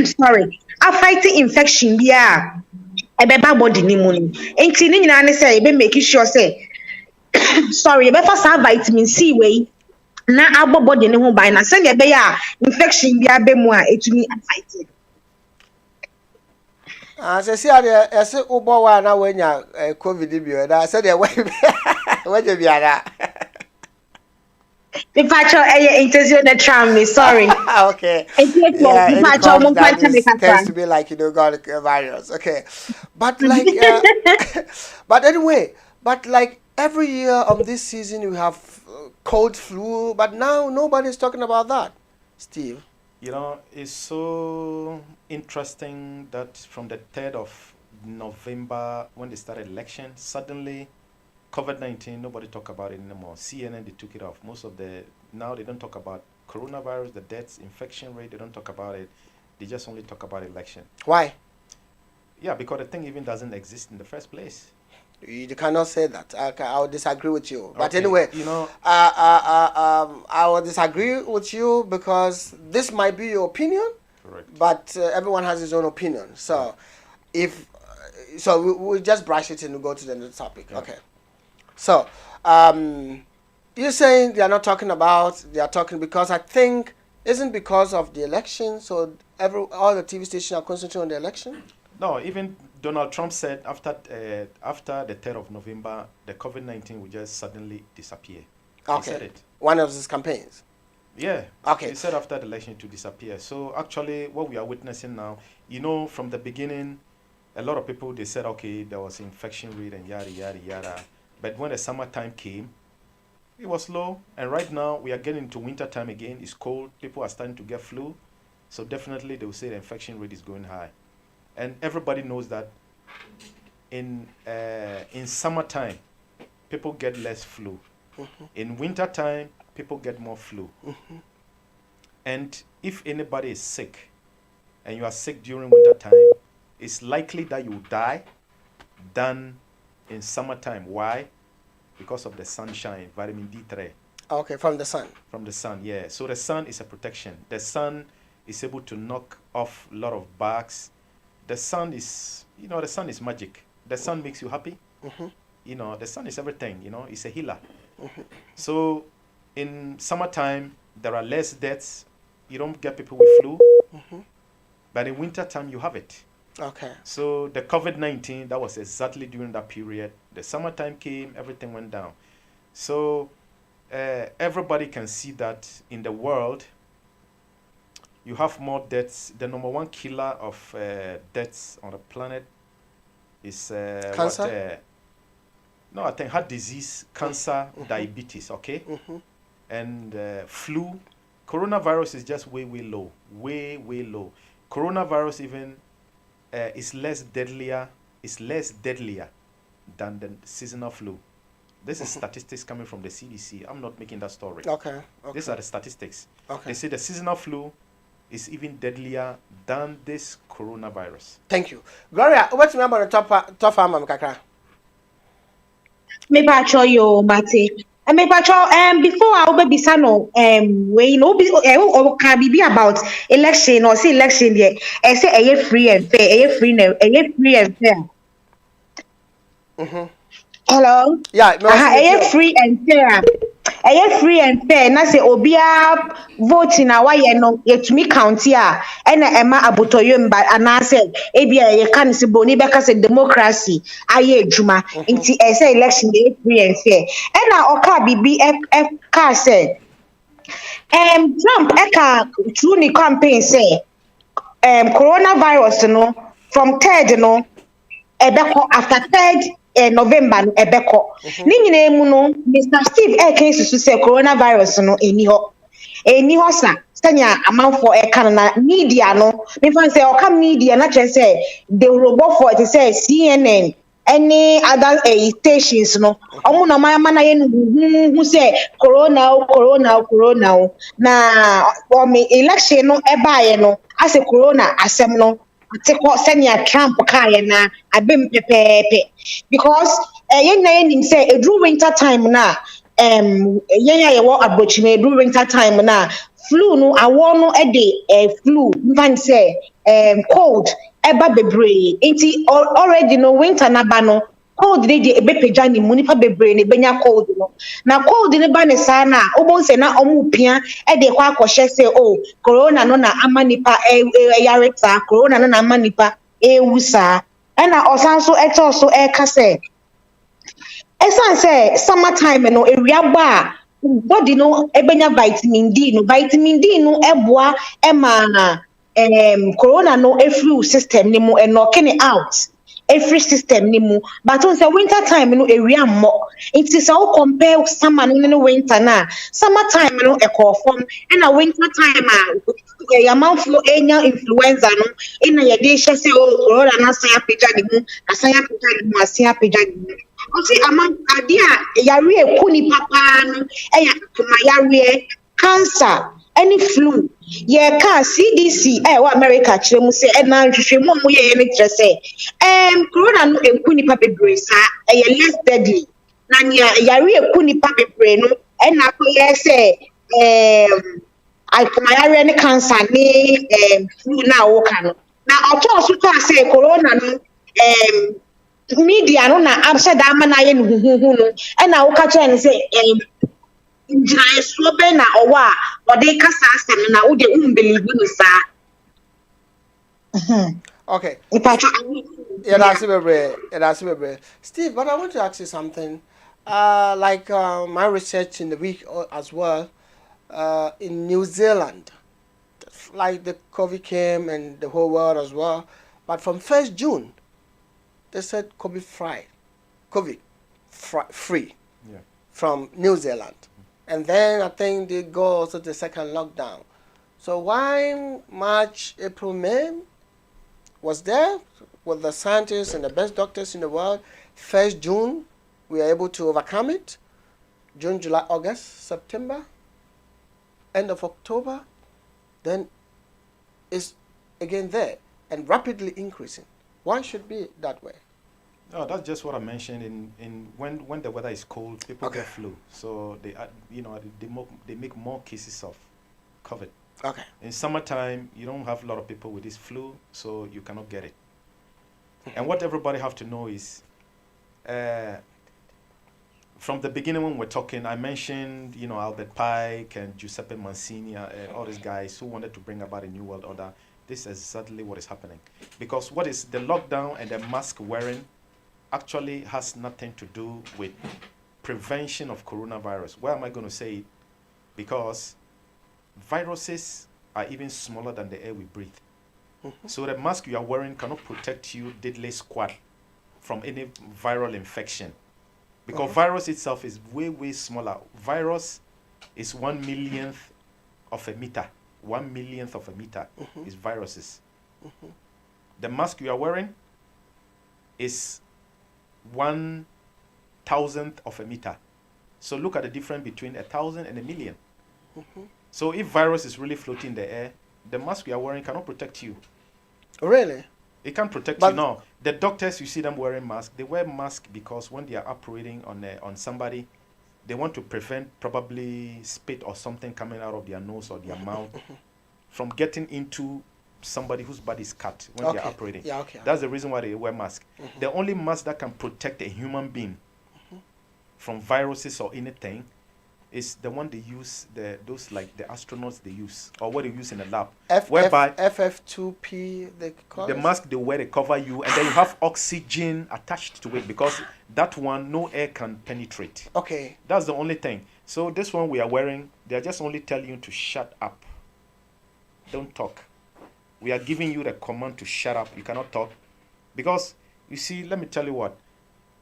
sorry a fight infection bia e be ba body ni mu ni enti ni nyina ne say e be make sure say sorry e be for sa vitamin C we na abo body ni ho ban na say e be ya infection bia be mu a etumi fight say see I say ubo wa na wenya covid bi da say dey we biara if I try intention the tram me sorry okay yeah it tends to be like got a virus okay but like but anyway but like every year of this season you have cold flu but now nobody's talking about that Steve. It's so interesting that from the 3rd of November when they started election, suddenly COVID-19, nobody talk about it anymore. CNN, they took it off. Now they don't talk about coronavirus, the deaths, infection rate, they don't talk about it. They just only talk about election. Why? Yeah, because the thing even doesn't exist in the first place. You cannot say that. I will disagree with you. But anyway, I will disagree with you because this might be your opinion. Correct. But everyone has his own opinion. So, we'll just brush it and go to the next topic. Yeah. Okay. So, you're saying they are not talking about. They are talking because I think isn't because of the election. So all the TV stations are concentrating on the election. No, even Donald Trump said after the 3rd of November, the COVID-19 will just suddenly disappear. Okay. He said it. One of his campaigns. Yeah. Okay. He said after the election to disappear. So actually, what we are witnessing now, from the beginning, a lot of people, they said, okay, there was infection rate and yada, yada, yada. But when the summertime came, it was low. And right now, we are getting into winter time again. It's cold. People are starting to get flu. So definitely, they will say the infection rate is going high. And everybody knows that in summertime, people get less flu. Mm-hmm. In winter time, people get more flu. Mm-hmm. And if anybody is sick, and you are sick during winter time, it's likely that you will die than in summertime. Why? Because of the sunshine, vitamin D3. Okay, from the sun. From the sun, yeah. So the sun is a protection. The sun is able to knock off a lot of bugs. The sun is, the sun is magic. The sun makes you happy. Mm-hmm. The sun is everything, it's a healer. Mm-hmm. So in summertime, there are less deaths. You don't get people with flu. Mm-hmm. But in winter time, you have it. Okay. So the COVID-19, that was exactly during that period. The summertime came, everything went down. So everybody can see that in the world, you have more deaths. The number one killer of deaths on the planet is cancer. I think heart disease, cancer, mm-hmm. diabetes. Okay, mm-hmm. and flu. Coronavirus is just way low, way low. Coronavirus even is less deadlier than the seasonal flu. This is statistics coming from the CDC. I'm not making that story. Okay. These are the statistics. Okay. They say the seasonal flu is even deadlier than this coronavirus. Thank you. Gloria, what's the number of top farmer kakra? Me pacho yo mate. Me pacho before I will be sano we can be about election or say election there. I say free and fair, free and fair. Mhm. Hello? Yeah, free and fair. Free and fair. Na say obia vote na why no yetumi county a na ema abotoyem ba ana say ebia ye kan se boni beka say democracy aye adwuma nti say election dey free and fair na oka bibi ka say Trump eka through ni campaign say coronavirus no from 3rd no ebeko after 3rd November no ebeko. Ni nyina mu no Mr. Steve can susu say coronavirus no eni ho sa sanya amanfo eka na media no me fan say oka media na che say the robot for it say CNN any other stations no omo na mana ye hu say corona na me election no ebaaye no ase corona asem no atiko sanya Trump kaye na abem pepepe because yen na yen say edru winter time na yen ya ye wo abrochime edru winter time na flu no awo no flu mvan say cold eba bebre enti already no winter na ba no cold dey ebe peja ni mu nipa bebre ne benya cold no na cold ne ba ne sa na obon se na omupia kwa akọhye say oh corona no na amanipa yareta corona no na amanipa ewusa na osanso so eka say esan say summertime no area gba body no ebenya vitamin D no eboa ema corona no every system ni mu knocking out every system ni mu but on say winter time no area mo it is how compare summer no winter na summer time no form and a winter time amount flow enya influenza no ina ye dey say oh corona na say apija ni mu asaya apija ni mu osi amount adia yare ekuni papa no eya kuma yare cancer any flu yeah can CDC wa America kire mu say na hwehwemu mu ye ne kire say corona no enku nipa bebre sa less deadly na yare eku nipa bebre no na ko ye say kuma yare ne cancer ni flu na wo ka no na oto so to say corona no media no na absha da ma na ye no huhu no na wo ka kire ne say njira so be na owa ode kasa asem na wo de believe no sa okay yeah that's it. Steve, but I want to ask you something like my research in the week as well in New Zealand, like the COVID came and the whole world as well, but from 1st June they said COVID free from New Zealand. And then I think they go also to the second lockdown. So why March, April, May was there with the scientists and the best doctors in the world? 1st June, we are able to overcome it. June, July, August, September, end of October, then it's again there and rapidly increasing. Why should it be that way? No, that's just what I mentioned. In when the weather is cold, people get flu. So they they make more cases of COVID. Okay. In summertime, you don't have a lot of people with this flu, so you cannot get it. And what everybody have to know is, from the beginning when we're talking, I mentioned Albert Pike and Giuseppe Mazzini, all these guys who wanted to bring about a new world order. This is exactly what is happening, because what is the lockdown and the mask wearing actually has nothing to do with prevention of coronavirus. Why am I going to say it? Because viruses are even smaller than the air we breathe. So the mask you are wearing cannot protect you diddly squat from any viral infection. Because virus itself is way, way smaller. Virus is 1/1,000,000th of a meter. 1/1,000,000th of a meter is viruses. The mask you are wearing is 1,000th of a meter. So look at the difference between 1,000 and 1,000,000. So if virus is really floating in the air, the mask you are wearing cannot protect you. Really? It can't protect you. No. The doctors, you see them wearing masks. They wear masks because when they are operating on somebody, they want to prevent probably spit or something coming out of their nose or their mouth from getting into somebody whose body is cut when they are operating. Yeah, okay. That's the reason why they wear masks. The only mask that can protect a human being from viruses or anything is the one they use, those like the astronauts they use, or what they use in the lab. Whereby FF2P, they call the mask they wear, they cover you, and then you have oxygen attached to it, because that one, no air can penetrate. Okay. That's the only thing. So this one we are wearing, they are just only telling you to shut up. Don't talk. We are giving you the command to shut up. You cannot talk. Because, you see, let me tell you what.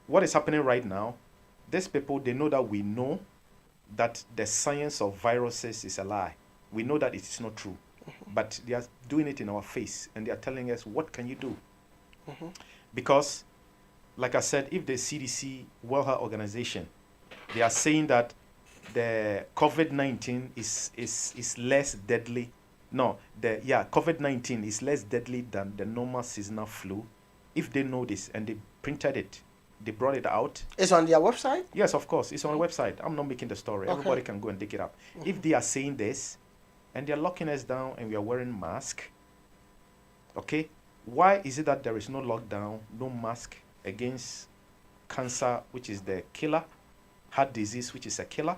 what is happening right now, these people, they know that we know that the science of viruses is a lie. We know that it is not true. But they are doing it in our face, and they are telling us, what can you do? Because, like I said, if the CDC, World Health Organization, they are saying that the COVID-19 is less deadly. No, COVID-19 is less deadly than the normal seasonal flu. If they know this and they printed it, they brought it out. It's on their website? Yes, of course. It's on the website. I'm not making the story. Okay. Everybody can go and dig it up. If they are saying this and they're locking us down and we are wearing masks, okay, why is it that there is no lockdown, no mask against cancer, which is the killer, heart disease, which is a killer,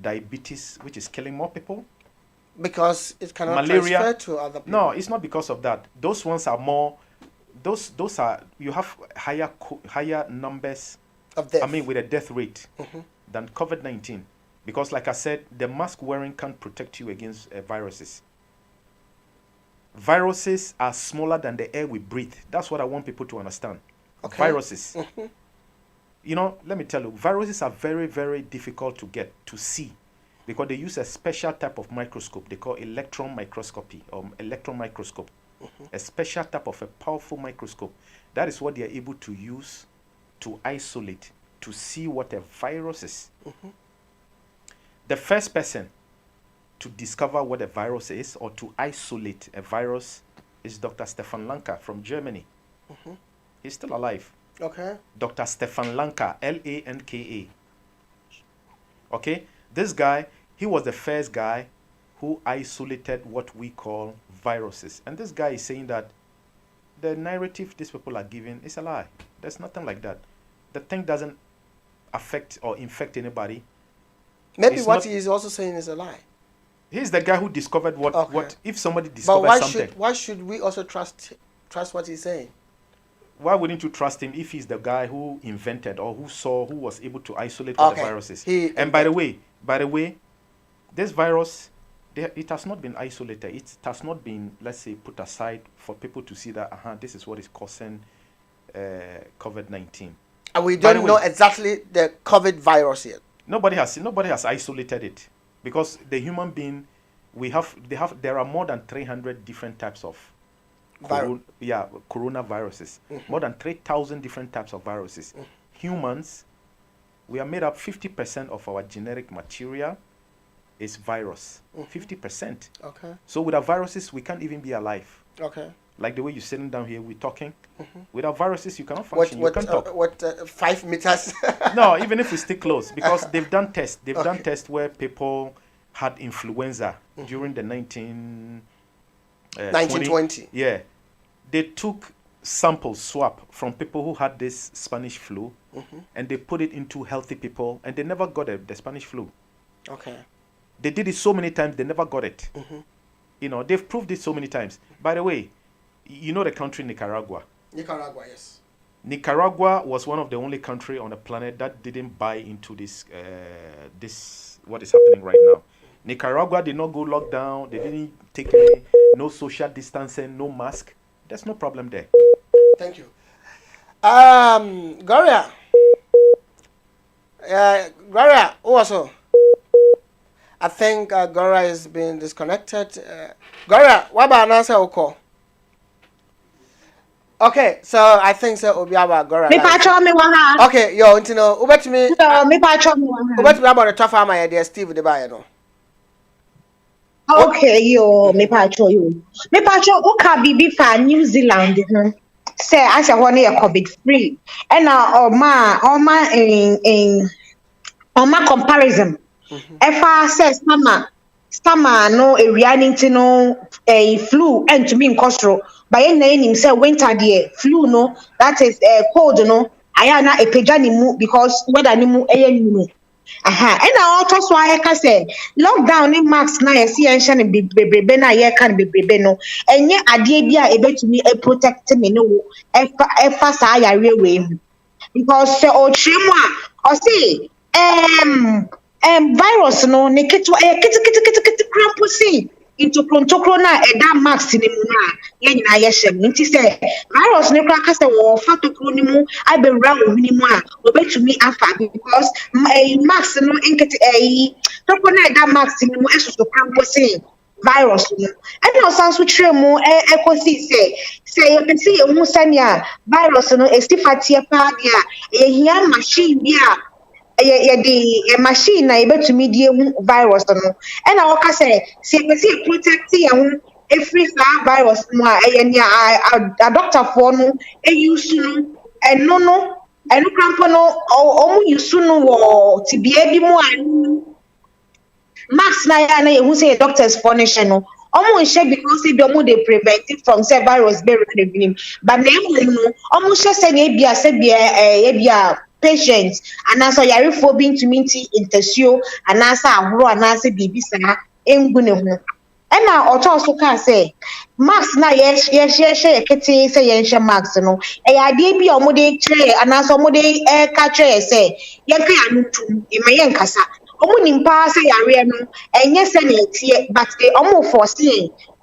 diabetes, which is killing more people? Because it cannot malaria, transfer to other people. No, it's not because of that. Those ones are more, those are, you have higher numbers of death. with a death rate than COVID-19. Because like I said, the mask wearing can't protect you against viruses. Viruses are smaller than the air we breathe. That's what I want people to understand. Okay. Viruses. You know, let me tell you, viruses are very, very difficult to see, because they use a special type of microscope they call electron microscopy or electron microscope. A special type of a powerful microscope. That is what they are able to use to isolate, to see what a virus is. The first person to discover what a virus is or to isolate a virus is Dr. Stefan Lanka from Germany. He's still alive. Okay. Dr. Stefan Lanka, Lanka. Okay? This guy, he was the first guy who isolated what we call viruses. And this guy is saying that the narrative these people are giving is a lie. There's nothing like that. The thing doesn't affect or infect anybody. Maybe what he is also saying is a lie. He's the guy who discovered what if somebody discovers something. But why should we also trust what he's saying? Why wouldn't you trust him if he's the guy who invented or who was able to isolate all the viruses? And by the way, this virus, it has not been isolated. It has not been, let's say, put aside for people to see that this is what is causing COVID-19. And we don't know exactly the COVID virus yet. Nobody has isolated it, because the human being, there are more than 300 different types of coronaviruses. More than 3,000 different types of viruses. Humans, we are made up 50% of our genetic material is virus. 50%. Okay. So without viruses, we can't even be alive. Okay. Like the way you're sitting down here, we're talking. Without viruses, you cannot function. You can't talk. 5 meters? No, even if we stay close, because they've done tests. They've done tests where people had influenza during the 1920. Yeah. They took swab from people who had this Spanish flu, and they put it into healthy people, and they never got the Spanish flu. Okay. They did it so many times, they never got it. You know, they've proved it so many times. By the way, you know the country Nicaragua? Nicaragua, yes. Nicaragua was one of the only country on the planet that didn't buy into this what is happening right now. Nicaragua did not go lockdown. They didn't take no social distancing, no mask. There's no problem there. Thank you. Gloria. Gloria, also. I think Gloria is being disconnected. Gloria, what about answer or call? Okay, so I think so Obaa Gloria. Okay, yo, you know, over to me. Over to me about the tough armor idea, Steve the buyer, no. Okay, yo, me pacho you. Me pacho uka bibi fa New Zealand. Say I say one year COVID free. And now my comparison. Efa says summer no reality no a flu and to me in costro. By any name say winter the flu no that is cold no. Ayana a pejanimu because weather nimu ayenu. And I also why I can say lockdown in max na yesi ensha ni bebrebe na ye kan bebrebe no enye ade bia ebetumi e protect me no efa sa yare we because se o chimu a o say virus no ne kitu krampusi into prontocrona and that max in the muna, yen I yeshem, inti say, virus never cast a war, fatocronimu, I be round minima, obey to me after because my max no inkety a tocrona that max in the mu esu to campus virus no and now sounds with tremo echo say you can see a musania virus no estifatia padia a here machine yeah the machine na able to medium virus no and I waka say you see protect you a free virus no a doctor for no e use no and no and crampo no o use no wo tibia bi mu max na ya na you say doctors furnish no almost share because they don't they prevent it from say virus be revenue but na no almost share say bia patients and also yare for being to minti intersuo and also ahoro and also bibi sa engu ne ho and na oto so can say max na yes kete say yen max no e ade bi omode kire and also omode ka kire say yen ka ya no tum e ma yen kasa omo nimpa say yare no enye se na etie but they omo force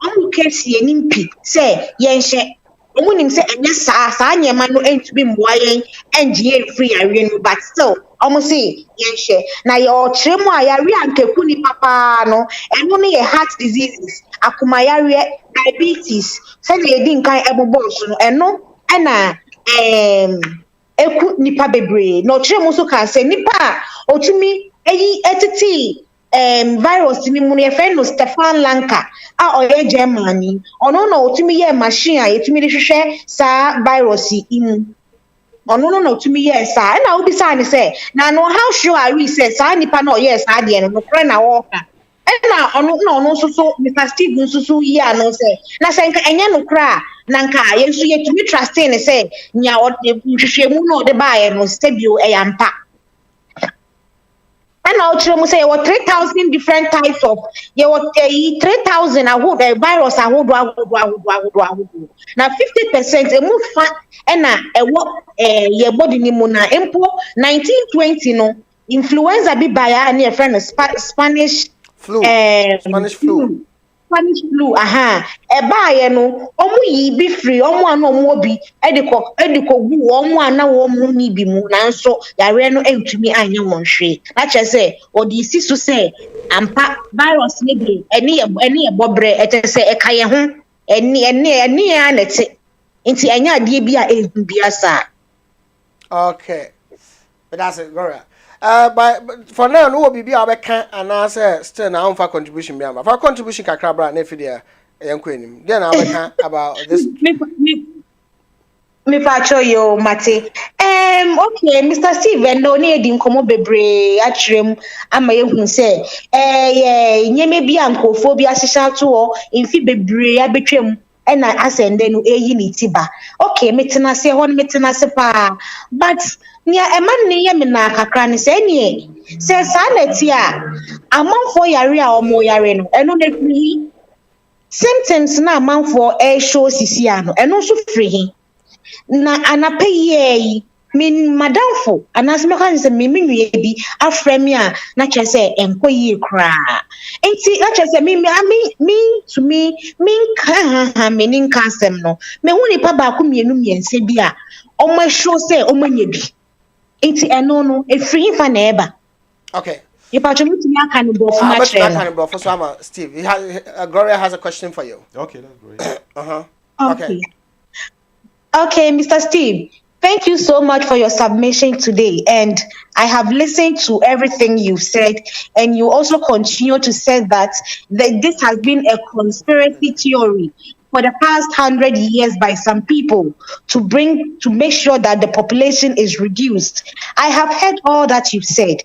omo kesi enimpi say yen hye omo nim say enye saa nyema no entumi mboa yen engie free yare no but still omo say yen hye na your tremu ayare ankeku ni papa no eno ne ye heart diseases akuma yare diabetes say na edi nkan ebobo so no eno na eku nipa bebre no tremu so kan say nipa otumi etiti virus ni mu ne fe no Stefan Lanka a oye Germany ono na otumi ye machine a etumi de hwehwe sa virus imu ono no otumi ye sa na obi sa ne say na no how sure are we say sa nipa na oye sa de no kre na wo ka na ono so Mr. Steve so ya no say na say nka enye no kra na nka ye so ye tumi trust ne say nya o de hwehwe mu no de ba ye no stabio e yampa. And now say what 3,000 different types of 3,000 virus now 50% a move fat and your body ni muna empo 1920 no influenza be by and your friend Spanish flu Spanish flu eba ye no omu yi bi free omu anu omu obi ediko gu omu ana omu ni bi mu nanso yare no entumi anya won hwe na che say odi sisu say ampa virus ni bi eni e bobre ete say e ka ye ho eni anete nti anya ade bi a ehu bi asa. Okay, but that's it, Gloria. But for now, no will be our can and answer still now for contribution. For contribution, Kakrabra, Nefidia, and Queen. Then I can about this. Me pacho yo mate. Okay, Mr. Steven, no need in komo bebre atrim ama ye say nye me bi ankophobia sisa to in fi bebre abetwem and I ascend no eyi ni tiba. Okay, metena se hon metena se pa. But nia eman ne ye me na kakra ne se nie. Se sa leti a amanfo yare a omo yare no eno na free symptoms na amanfo show sisi ano eno so free na anape ye min madamfo anas me kan se me nwie bi afremi a na che se enko yi kra enti na che se me to me min ka me nin kansem no me hu nipa ba ko mienu miense bi a omo show se omo nya bi enti eno no e free fa na eba. Okay. You patron to me can go for my trainer. Steve, Gloria has a question for you. Okay, that's great. Okay. Okay, Mr. Steve, thank you so much for your submission today. And I have listened to everything you've said. And you also continue to say that this has been a conspiracy theory for the past 100 years by some people to make sure that the population is reduced. I have heard all that you've said,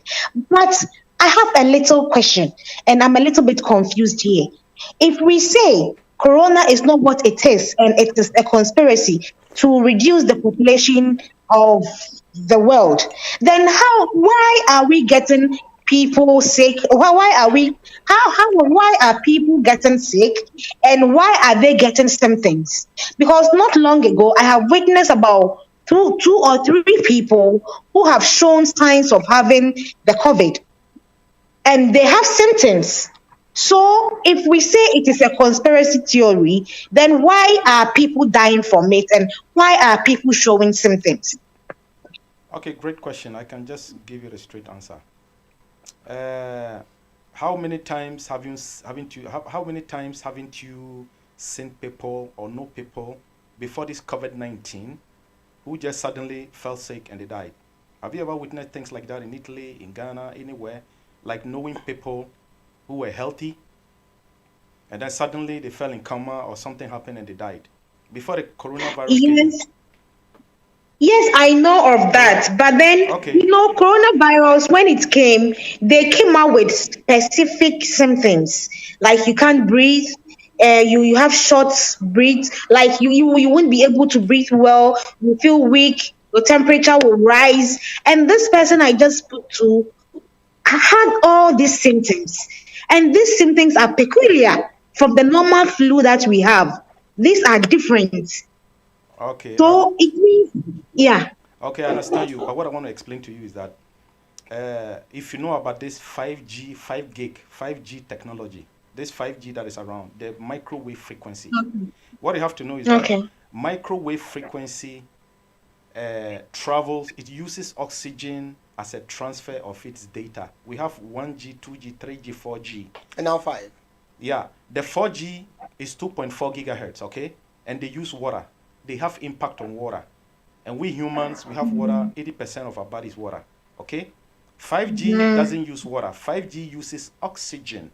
but I have a little question, and I'm a little bit confused here. If we say Corona is not what it is, and it is a conspiracy to reduce the population of the world, then why are we getting people sick? Why are people getting sick, and why are they getting symptoms? Because not long ago, I have witnessed about two or three people who have shown signs of having the COVID, and they have symptoms. So if we say it is a conspiracy theory, then why are people dying from it and why are people showing symptoms? Okay, great question. I can just give you the straight answer. Uh, how many times how many times haven't you seen people or know people before this COVID-19 who just suddenly fell sick and they died? Have you ever witnessed things like that in Italy, in Ghana, anywhere? Like knowing people who were healthy and then suddenly they fell in coma or something happened and they died before the coronavirus came in. Yes, yes, I know of that. But then, Okay. coronavirus, when it came, they came out with specific symptoms. Like you can't breathe, you have short breath, like you won't be able to breathe well, you feel weak, your temperature will rise. And this person I just spoke to had all these symptoms. And these symptoms are peculiar from the normal flu that we have. These are different. Okay. So it means, yeah. Okay, I understand you. But what I want to explain to you is that if you know about this 5G, 5 gig, 5G technology, this 5G that is around, the microwave frequency, what you have to know is that Okay. microwave frequency travels, it uses oxygen as a transfer of its data. We have 1G, 2G, 3G, 4G. And now 5. Yeah, the 4G is 2.4 gigahertz, okay? And they use water. They have impact on water. And we humans, we have water, 80% of our body is water, okay? 5G doesn't use water. 5G uses oxygen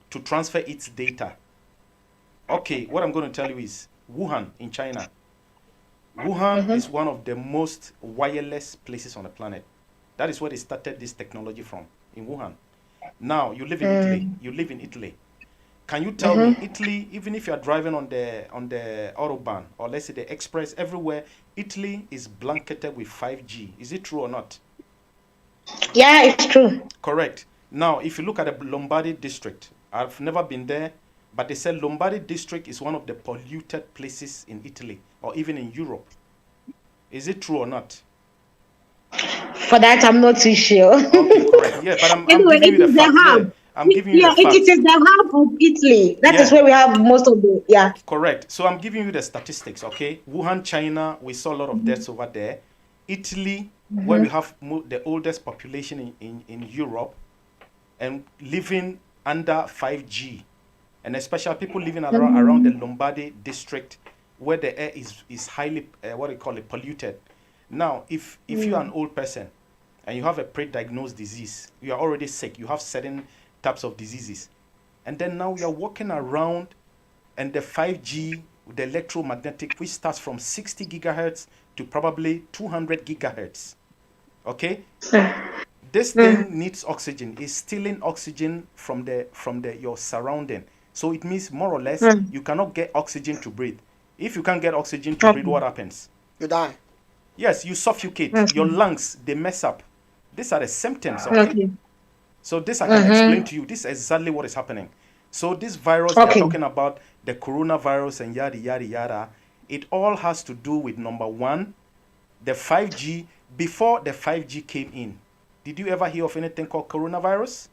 to transfer its data. Okay, what I'm going to tell you is Wuhan in China. Wuhan is one of the most wireless places on the planet. That is where they started this technology from, in Wuhan. Now, you live in Italy. You live in Italy. Can you tell me, Italy, even if you are driving on the Autobahn, or let's say the express, everywhere, Italy is blanketed with 5G. Is it true or not? Yeah, it's true. Correct. Now, if you look at the Lombardy district, I've never been there, but they said Lombardy district is one of the polluted places in Italy or even in Europe. Is it true or not? For that, I'm not too sure. Okay, correct. Yeah, but I'm Anyway, giving it you the is the fact. Yeah, hub. I'm giving you the Yeah, it fact. is the hub of Italy. That is Yeah. where we have most of the, yeah. Correct. So I'm giving you the statistics, okay? Wuhan, China, we saw a lot of deaths over there. Italy, where we have the oldest population in Europe, and living under 5G, and especially people living around the Lombardy district, where the air is highly, what do you call it, polluted. Now, if you're an old person and you have a pre-diagnosed disease, you are already sick, you have certain types of diseases, and then now you're walking around and the 5G, the electromagnetic, which starts from 60 gigahertz to probably 200 gigahertz. Okay? This thing needs oxygen. It's stealing oxygen from your surrounding. So it means more or less you cannot get oxygen to breathe. If you can't get oxygen to breathe, what happens? You die. Yes, you suffocate. Your lungs, they mess up. These are the symptoms, okay? So this I can explain to you. This is exactly what is happening. So this virus they're talking about, the coronavirus and yada, yada, yada, it all has to do with, number one, the 5G. Before the 5G came in, did you ever hear of anything called coronavirus?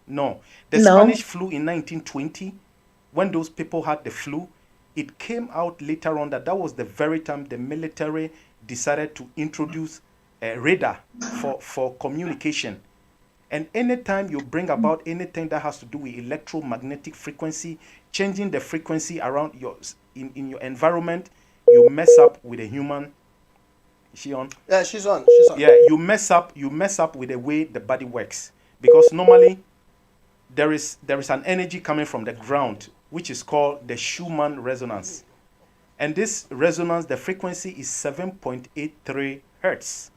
No. The Spanish flu in 1920, when those people had the flu, it came out later on that was the very time the military decided to introduce a radar for communication. And anytime you bring about anything that has to do with electromagnetic frequency, changing the frequency around in your environment, you mess up with a human. Is she on? Yeah, she's on. She's on. Yeah, you mess up with the way the body works. Because normally there is an energy coming from the ground, which is called the Schumann resonance. And this resonance, the frequency is 7.83 hertz.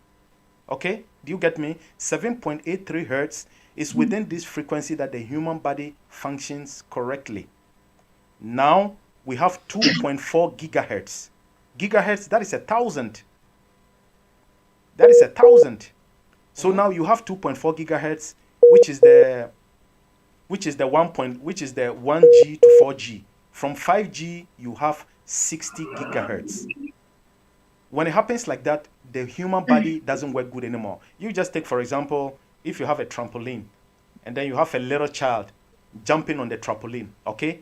Okay? Do you get me? 7.83 hertz is within this frequency that the human body functions correctly. Now, we have 2.4 gigahertz. Gigahertz, that is 1,000. That is 1,000. So now you have 2.4 gigahertz, which is the 1G to 4G. From 5G, you have 60 gigahertz. When it happens like that, the human body doesn't work good anymore. You just take, for example, if you have a trampoline and then you have a little child jumping on the trampoline, okay?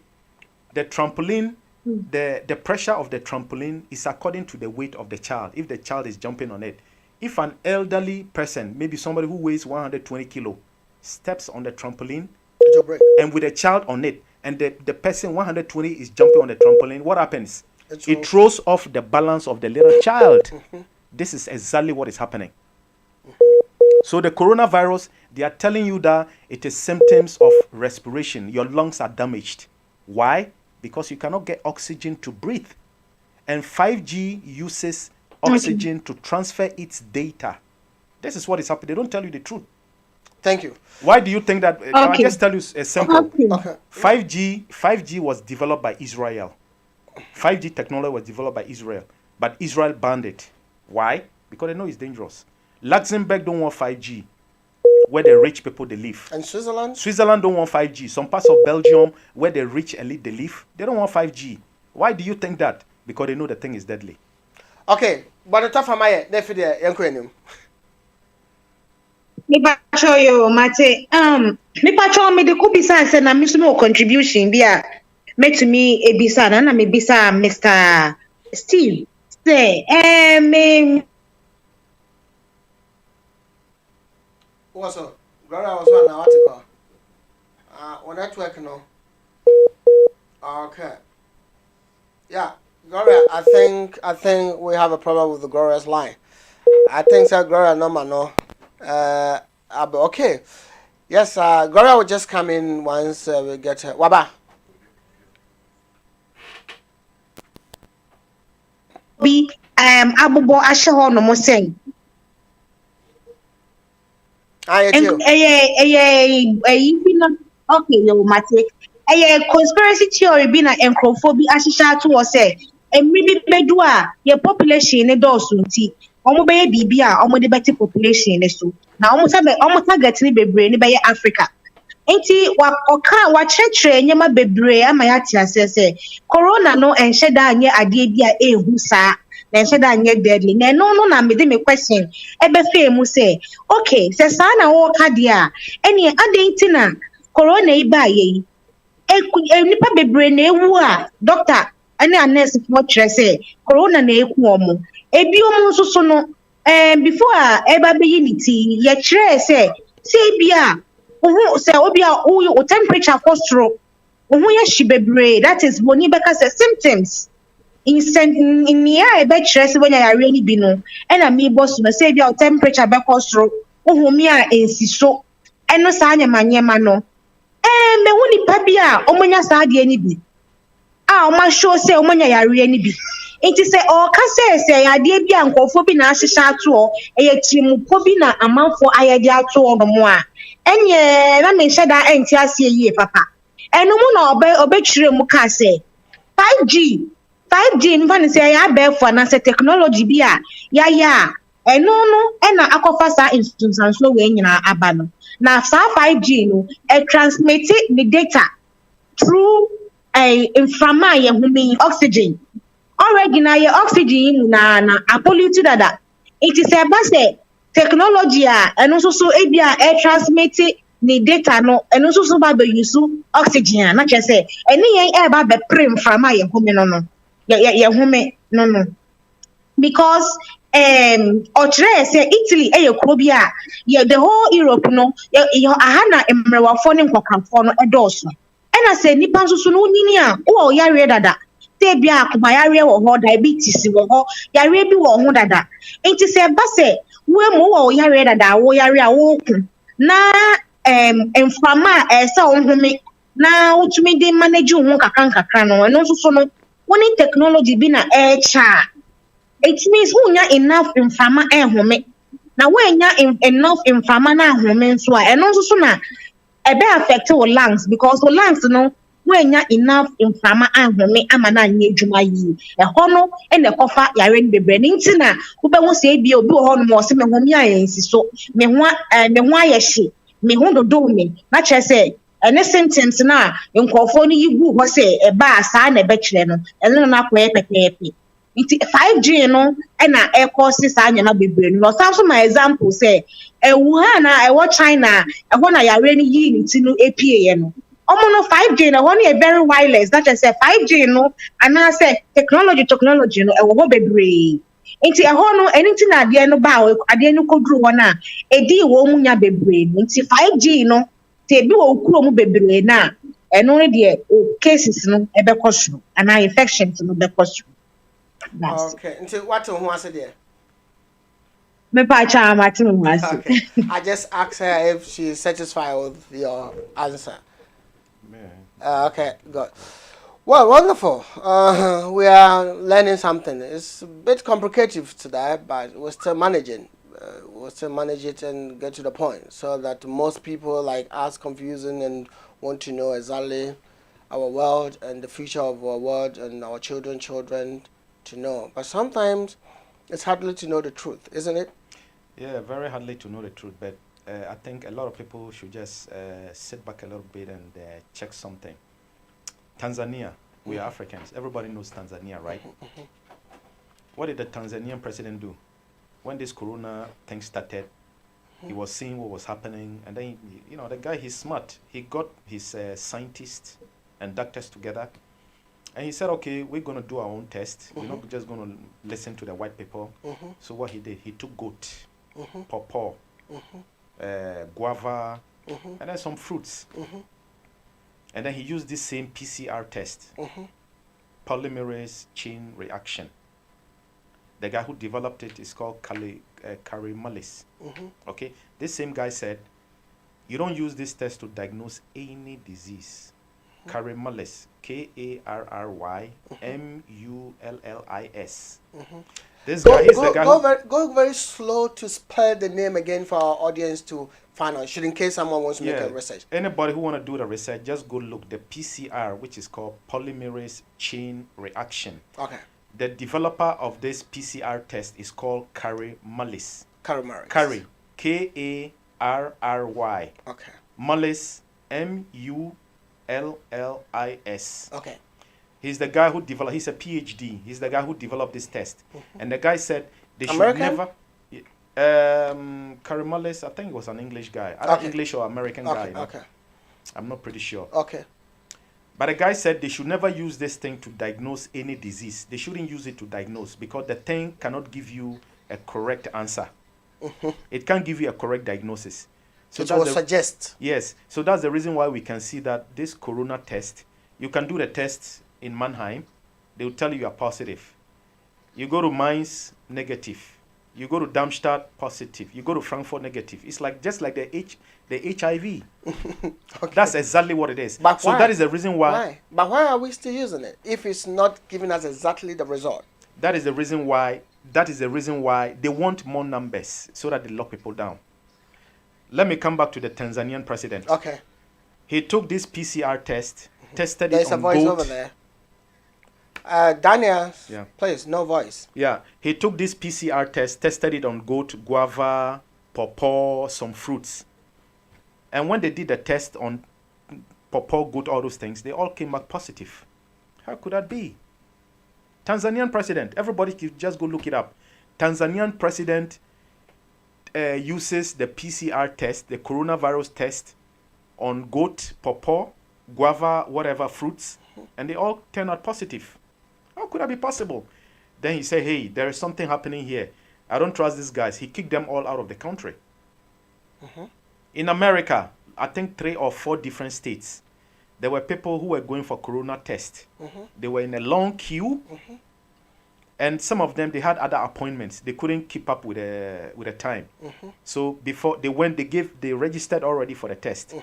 The trampoline, the pressure of the trampoline is according to the weight of the child, if the child is jumping on it. If an elderly person, maybe somebody who weighs 120 kilo, steps on the trampoline, and with a child on it, and the person 120 is jumping on the trampoline, what happens? It throws off the balance of the little child. This is exactly what is happening. So the coronavirus, they are telling you that it is symptoms of respiration. Your lungs are damaged. Why? Because you cannot get oxygen to breathe. And 5G uses oxygen to transfer its data. This is what is happening. They don't tell you the truth. Thank you. Why do you think that? I'll just tell you a simple. Okay. 5G was developed by Israel. 5G technology was developed by Israel, but Israel banned it. Why? Because they know it's dangerous. Luxembourg don't want 5G, where the rich people they live. And Switzerland? Switzerland don't want 5G. Some parts of Belgium, where the rich elite they live, they don't want 5G. Why do you think that? Because they know the thing is deadly. Okay, but the tough am therefore the yanko. Me pacho yo mate me pacho me de kubisa say na me small contribution bia me to me ebisa na me bisa Mr. Steve say me What's up? Gloria was on the article. On network no. Okay. Yeah, Gloria, I think we have a problem with the Gloria's line. I think so Gloria no. Okay. Yes, Gloria will just come in once we get her. Waba. Be abubo asheho no mo sen. Okay, yo mate. Conspiracy theory be na encrophobia ashisha to was say. Maybe bedua your population ne dosu nti. Omo be bibia omo de better population ne so. Na omo target ni bebre ni be Africa. Enti wa church nyama bebre ama ya ti asese. Corona no enhye da anye ade bia ehu saa. Na enhye da anye deadly. Na no na me de me question. Ebe fe mu say, okay, se saa na wo ka dia. Eni ade nti na corona iba ye. Nipa bebre na ewu a doctor ene a nurse for kire say corona na eku omo. Ebi omo nso so no before eba be unity ye kire say bia ohu say obi a o temperature for stroke ohu ye shi bebre, that is boni beka say symptoms in near ebe kire say when ya re ni bi no ena me boss no say bia o temperature be for stroke ohu mi a ensiso eno sa nyama no me woni pa bia omonya sa de ani bi o ma show say omonya ya re ani bi. Enti say o ka say ade bia nkofo bi na ahyehyɛ ato eye tirimupo bi na amanfo ayede ato no mo a enye na me hyɛ da enti ase yie papa eno mu na obetwire mu ka say 5G nfa ne say ya befo na say technology bi a ya eno no na akofa sa instance so we nyina aba no na sa 5G no transmit the data through infrared ye oxygen. Already na your oxygen na polluted that. It is a base technology and also so ebia air transmit the data no and also so ba be use oxygen na just say any air ba be prim from my home no no because or say Italy Krobia the whole Europe no ahana emrewa for ne nkwakrafo no edoso and I say nipa so no nyini a wo yare dada bia akoma yare wo diabetes wo yare bi wo ho dada enti se ba se we mo wo yare dada wo yare a wo ku na enfama se wo home na wotumi de manage ho kakra no no so no woni technology bi na cha it means unya enough infama home na we nya enough infama na home so a eno so na ebe affect your lungs because your lungs no when ya enough infama ahome amana anye dwuma yi ho no ene kofa yare bebre nti na wo be ho se bia obi ho no mo se me ho mi ayensi so me ho ayehye me ho dodo me na che se ene symptoms na nkofo no yigu ho se eba asa na be kire no ene na akwa pepepe nti 5G no ena e cause sa anya na bebre no so my example say Wuhan na China ho na yare ni yi nti no APA no no 5G no one is very wireless. That I say 5G no, and I say technology no. E wo bebre. Nti ehɔ no anything na ade no ba ade no koduru hɔ na edi wo mu nya bebre. Nti 5G no te bi wo kuro mu bebre na eno ne de cases no e be kɔsoro and infections no be kɔsoro. Okay. Nti what ho ase there? Me pa cha ma ti mu ase. Okay. I just asked her if she is satisfied with your answer. Okay, good. Well, wonderful. We are learning something. It's a bit complicated today, but we're still managing. We'll still manage it and get to the point so that most people like us confusing and want to know exactly our world and the future of our world and our children to know. But sometimes it's hardly to know the truth, isn't it? Yeah, very hardly to know the truth, but I think a lot of people should just sit back a little bit and check something. Tanzania, we are Africans. Everybody knows Tanzania, right? What did the Tanzanian president do? When this corona thing started, he was seeing what was happening, and then, the guy, he's smart. He got his scientists and doctors together, and he said, okay, we're going to do our own test. We're not just going to listen to the white people. So what he did, he took goat, pawpaw, guava, and then some fruits. And then he used this same PCR test, polymerase chain reaction. The guy who developed it is called Karimalis. Okay, this same guy said, you don't use this test to diagnose any disease. Karimalis, Karymullis. This guy is the guy. Go very slow to spell the name again for our audience to find out. Should in case someone wants to make a research. Anybody who want to do the research, just go look the PCR, which is called polymerase chain reaction. Okay. The developer of this PCR test is called Karimalis. Kary. Karry. Okay. Mullis, Mullis. Okay. He's the guy who developed. He's a PhD. He's the guy who developed this test. And the guy said they should never. Karimalis, I think he was an English guy. Either English or American guy. Okay. I'm not pretty sure. Okay. But the guy said they should never use this thing to diagnose any disease. They shouldn't use it to diagnose because the thing cannot give you a correct answer. It can't give you a correct diagnosis. So it will suggest. Yes. So that's the reason why we can see that this corona test, you can do the test in Mannheim. They will tell you are positive. You go to Mainz, negative. You go to Darmstadt, positive. You go to Frankfurt, negative. It's like just like the HIV. Okay. That's exactly what it is. But so why? That is the reason why. Why? But why are we still using it if it's not giving us exactly the result? That is the reason why. That is the reason why they want more numbers so that they lock people down. Let me come back to the Tanzanian president. Okay. He took this PCR test, tested There's it on voice goat. over there. Daniel, yeah. Please, no voice. Yeah, he took this PCR test, tested it on goat, guava, pawpaw, some fruits. And when they did the test on pawpaw, goat, all those things, they all came back positive. How could that be? Tanzanian president, everybody can just go look it up. Tanzanian president uses the PCR test, the coronavirus test, on goat, pawpaw, guava, whatever fruits, and they all turn out positive. How could that be possible? Then he said, hey, there is something happening here. I don't trust these guys. He kicked them all out of the country. In America, I think 3 or 4 different states, there were people who were going for corona test. They were in a long queue. And some of them, they had other appointments. They couldn't keep up with the time. So before they went, they registered already for the test.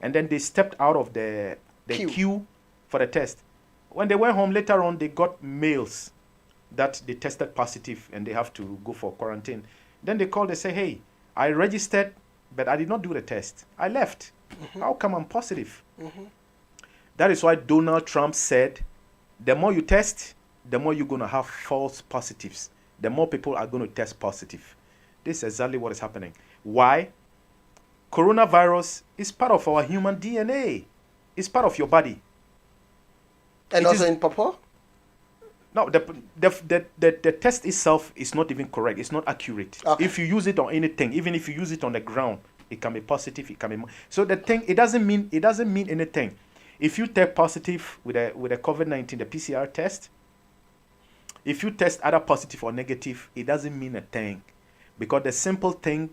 And then they stepped out of the queue for the test. When they went home later on, they got mails that they tested positive and they have to go for quarantine. Then they called, they say, hey, I registered, but I did not do the test. I left. How come I'm positive? That is why Donald Trump said, the more you test, the more you're going to have false positives. The more people are going to test positive. This is exactly what is happening. Why? Coronavirus is part of our human DNA. It's part of your body. And also in pawpaw? No, the test itself is not even correct. It's not accurate. Okay. If you use it on anything, even if you use it on the ground, It can be positive. It can be so the thing. It doesn't mean anything. If you test positive with a COVID-19, the PCR test, if you test either positive or negative, it doesn't mean a thing, because the simple thing,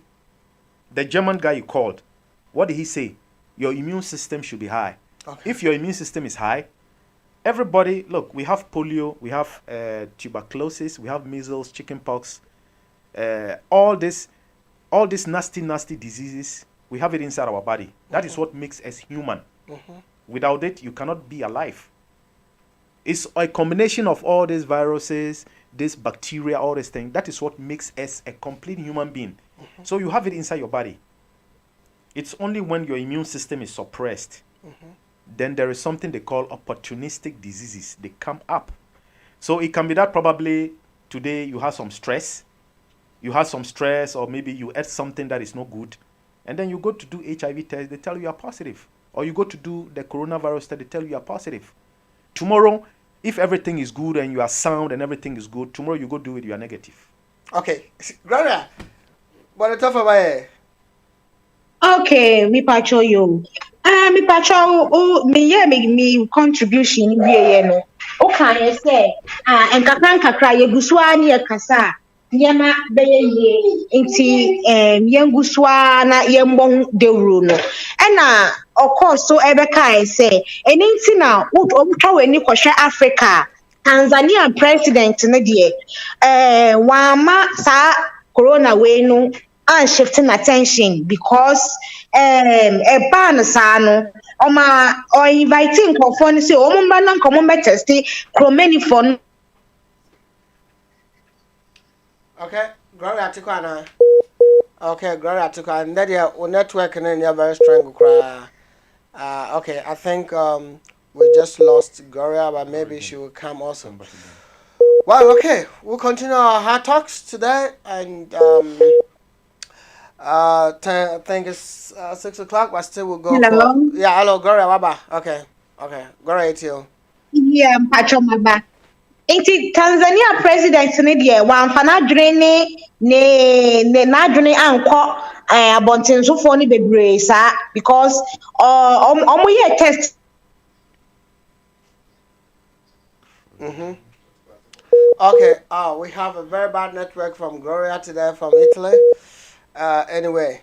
the German guy you called, what did he say? Your immune system should be high. Okay. If your immune system is high, everybody, look, we have polio, we have tuberculosis, we have measles, chickenpox, all these nasty diseases, we have it inside our body. That is what makes us human. Without it, you cannot be alive. It's a combination of all these viruses, this bacteria, all these things. That is what makes us a complete human being. So you have it inside your body. It's only when your immune system is suppressed, then there is something they call opportunistic diseases. They come up. So it can be that probably today you have some stress. Or maybe you ate something that is not good. And then you go to do HIV test, they tell you are positive. Or you go to do the coronavirus test, they tell you are positive. Tomorrow, if everything is good and you are sound and everything is good, tomorrow you go do it, you are negative. Okay. Gloria, what are you talking about? Okay, me pacho you. Me pacho me contribution Vier no. Okay, say nkakra yegusua ni ekasa. Nyama beye ye nti yengusua na yembon dewru no. Ena of course so ebeka say eni na wotwa weni kwhwe Africa. Tanzania president ne de wama sa corona we no and shifting attention because a ban sano or inviting conformity say omumba common test chromeniphone. Okay, Gloria Tikwana. Okay, Gloria Tikwana. That your network and you're very strong. Okay, I think we just lost Gloria, but maybe she will come also. Well, okay, we'll continue our hard talks today, and I think it's 6 o'clock, but still we'll go. Hello. Hello, Gloria Waba. Okay, Gloria, it's you. Yeah, Pacho Maba. Inti Tanzania president ne de wan fa na dwene ne na dwene anko abontensofo ne bebre sa because omo ye test. Okay, we have a very bad network from Gloria today from Italy. Anyway,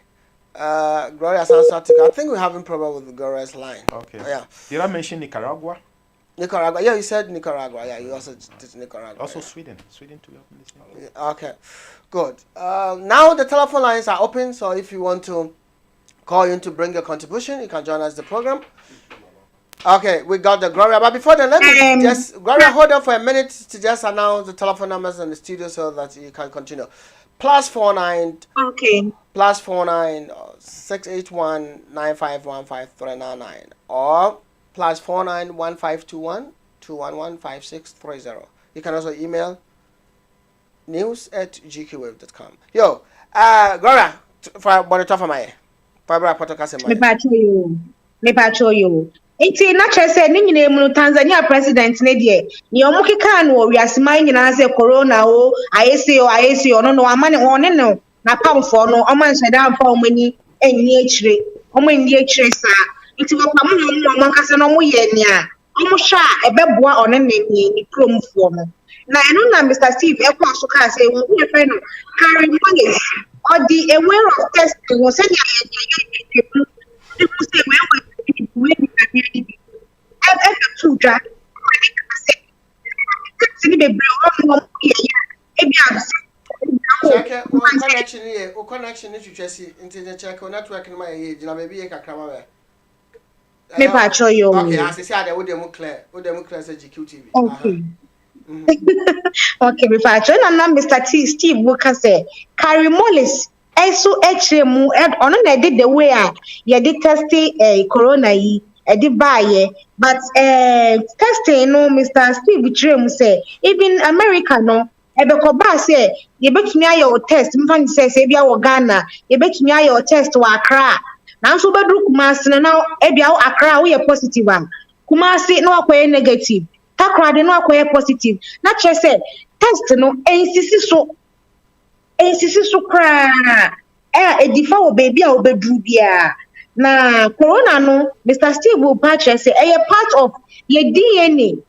Gloria's answer to, I think we're having problem with Gloria's line. Okay. Yeah. Did I mention Nicaragua? Nicaragua. Yeah, you said Nicaragua. Yeah, you also did Nicaragua. Also yeah. Sweden to help in this thing. Yeah, okay, good. Now the telephone lines are open, so if you want to call in to bring your contribution, you can join us the program. Okay, we got the Gloria, but before then, let me just Gloria hold on for a minute to just announce the telephone numbers in the studio so that you can continue. +49. Okay. +49 681 9515399 or +49 1521 211 5630. You can also email news@gqwave.com. Yo, Gloria, for what talk for my podcast. Me pacho you. Iti na chese ni nyine mu Tanzania president ne de ni omukeka no wiasema nyina se corona o ayesi o no amane one no na pamfo no omanhyeda amfa omani enyi akire omani akire sa iti wo pam no omankasa no mo ye ni a omuhwa ebeboa one ni kromfo no na eno na Mr. Steve ekwa so ka say wo ye fe no carry money or the aware of test wo say ya people say we connection is Jesse into the check or network in my age, and maybe a camera. Me pacho you. Okay, as I said, I would clear GQTV. Okay. Okay, me pacho. And Mr. Steve Walker say, carry mollis. Eso HMU ono na did the way you did testing corona yi did buy but testing no Mr. Steve Trim say even America no ebeko ba say you betumi ayo test mfan say bia wo Ghana you betumi ayo test wa Accra na so bedru Kumasi na bia wo Accra wo ye positive am Kumasi no akoye negative Takra de no akoye positive na che say test no ensisi so kra edifa wo baby a obedru bia na corona no Mr. Steve will patch say part of your DNA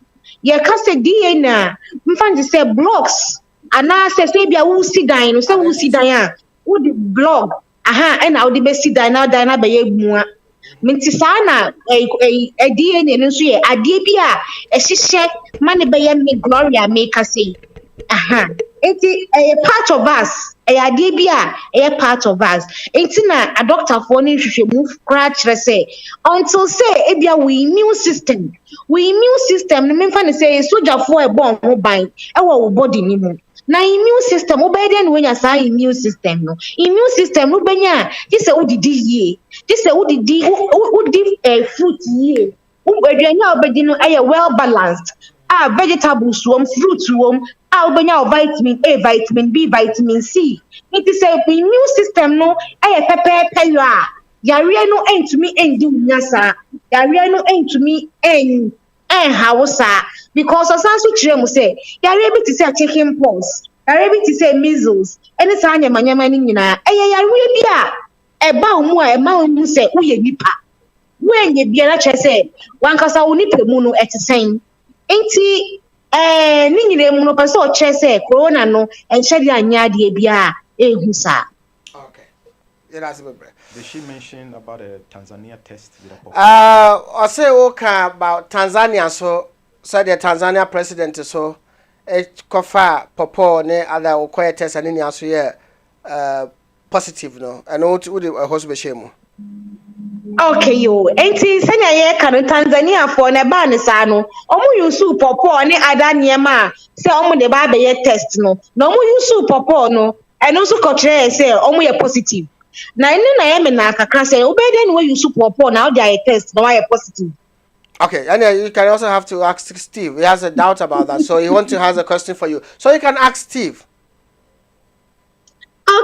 your case DNA mfa say blocks ana say bia wo si dan no say wo si dan a wo di blog aha na wo di be si dan na be ye mua Mintsa sana DNA no so ye ade bia ehihye mane be ye me Gloria make say aha enti part of us ade bia part of us enti na a doctor for ni hwehwemu kra kire say until say ebia we immune system no memfa ne say soldier for e bon ho ban e wo body ni mu na immune system obede no nya sa immune system no benya ji say udidi yie ji say udidi fruit yie aduanya obedi no well balanced vegetables fruits benya vitamin A, vitamin B, vitamin C. It is a immune system no pepper yo a yare no entumi endi unyasa yare no entumi hausa because osanso kire mu say yare bi ti say chicken pox yare bi ti say measles any sa nyamanyama ni nyina yare bi a eba mu a ema mu say uye nipa wenye bia na che say wankasa unipa mu no etisen enti ni nyire mu no pese o che say corona no enhye anya de bia ehu sa. Okay. Yeah, that's bebre. Did she mention about a Tanzania test? I say okay about Tanzania so the Tanzania president so kofa popo ne other okoye test and ni aso ye positive no and what the hospital shame. Okay yo enti senya ye ka no Tanzania for na ba ne sa no omo yusu popo ne ada niema say omo de ba be ye test no na omo yusu popo no eno so ko kire say omo ye positive na ene na ye me na kakra say obede no yusu popo na how dey test no ye positive. Okay, and you can also have to ask Steve. He has a doubt about that, so he wants to have a question for you. So you can ask Steve.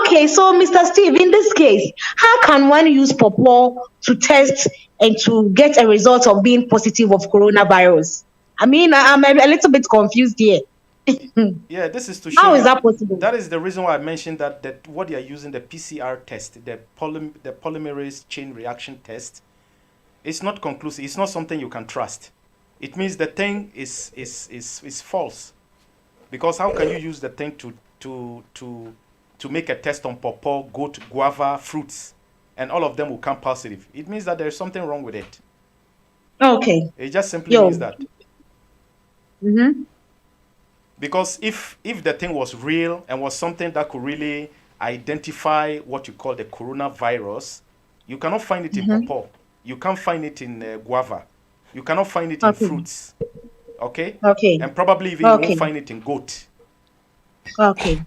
Okay, so Mr. Steve, in this case, how can one use pawpaw to test and to get a result of being positive of coronavirus? I mean, I'm a little bit confused here. Yeah, this is to show how is that possible? That is the reason why I mentioned that what they are using, the PCR test, the polymerase chain reaction test, it's not conclusive. It's not something you can trust. It means the thing is false, because how can you use the thing to make a test on pawpaw, goat, guava, fruits, and all of them will come positive? It means that there is something wrong with it. Okay. It just simply means that. Mm-hmm. Because if the thing was real and was something that could really identify what you call the coronavirus, you cannot find it in pawpaw. You can't find it in guava. You cannot find it in fruits. Okay? Okay. And probably even you won't find it in goat. Okay.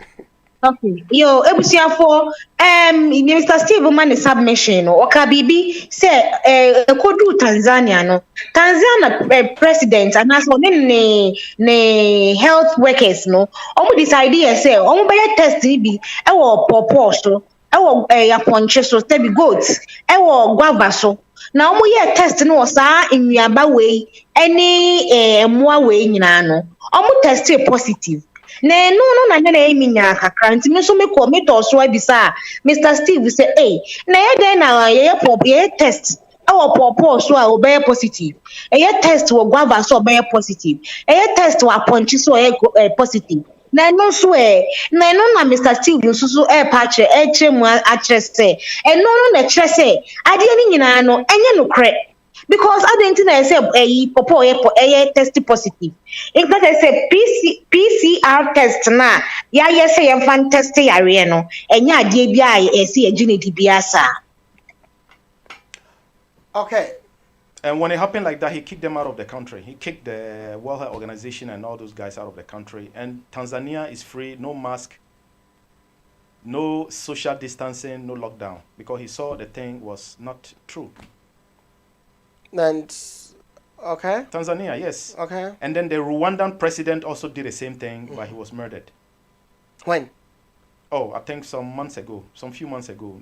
Okay. Yo, ebusiafo, Mr. Steve man submission no oka bibi say kodu Tanzania no. Tanzania president and as ne health workers no. Omo decide say omo be test bi e wo pawpaw so, e wo yaponche so, stebi goats, e wo guava so. Na omo ye test no sa nnuaba we any emoa we nyina no. Omo test positive. Ne no na emi nya kakra nti me so me ko me to so abisa Mr. Steve say na ye den na ye test our pawpaw so a obey positive ye test wo guava so obey positive ye test wo aponchi so positive na no so na no na Mr. Steve so pa kire kire mu a kire say no na kire say ade ni nyina no enye no kre. Because I didn't know say pawpaw test positive. If that is a PCR test na ya say you fan test yare no enya ade bia see agility bia sa. Okay. And when it happened like that, he kicked them out of the country. He kicked the World Health Organization and all those guys out of the country. And Tanzania is free, no mask, no social distancing, no lockdown, because he saw the thing was not true. And okay. Tanzania, yes. Okay. And then the Rwandan president also did the same thing, but he was murdered. When? Oh, I think some few months ago.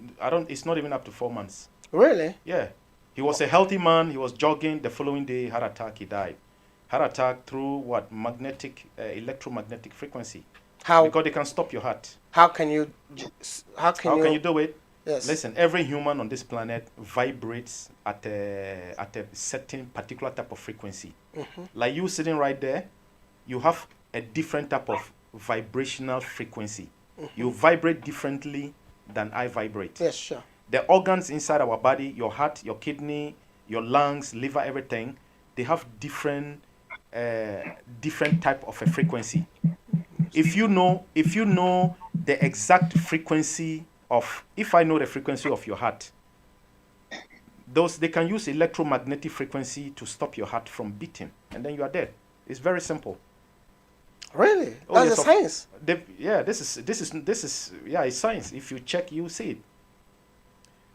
It's not even up to 4 months. Really? Yeah. He was a healthy man. He was jogging. The following day, heart attack. He died. Heart attack through what? Electromagnetic frequency. How? Because they can stop your heart. How can you you do it? Yes. Listen, every human on this planet vibrates at a certain particular type of frequency. Like you sitting right there, you have a different type of vibrational frequency. You vibrate differently than I vibrate. Yes, sure. The organs inside our body, your heart, your kidney, your lungs, liver, everything, they have different type of a frequency. If you know the exact frequency of, if I know the frequency of your heart, they can use electromagnetic frequency to stop your heart from beating, and then you are dead. It's very simple. Really? Oh, That's yes, a science. This is it's science. If you check, you see it.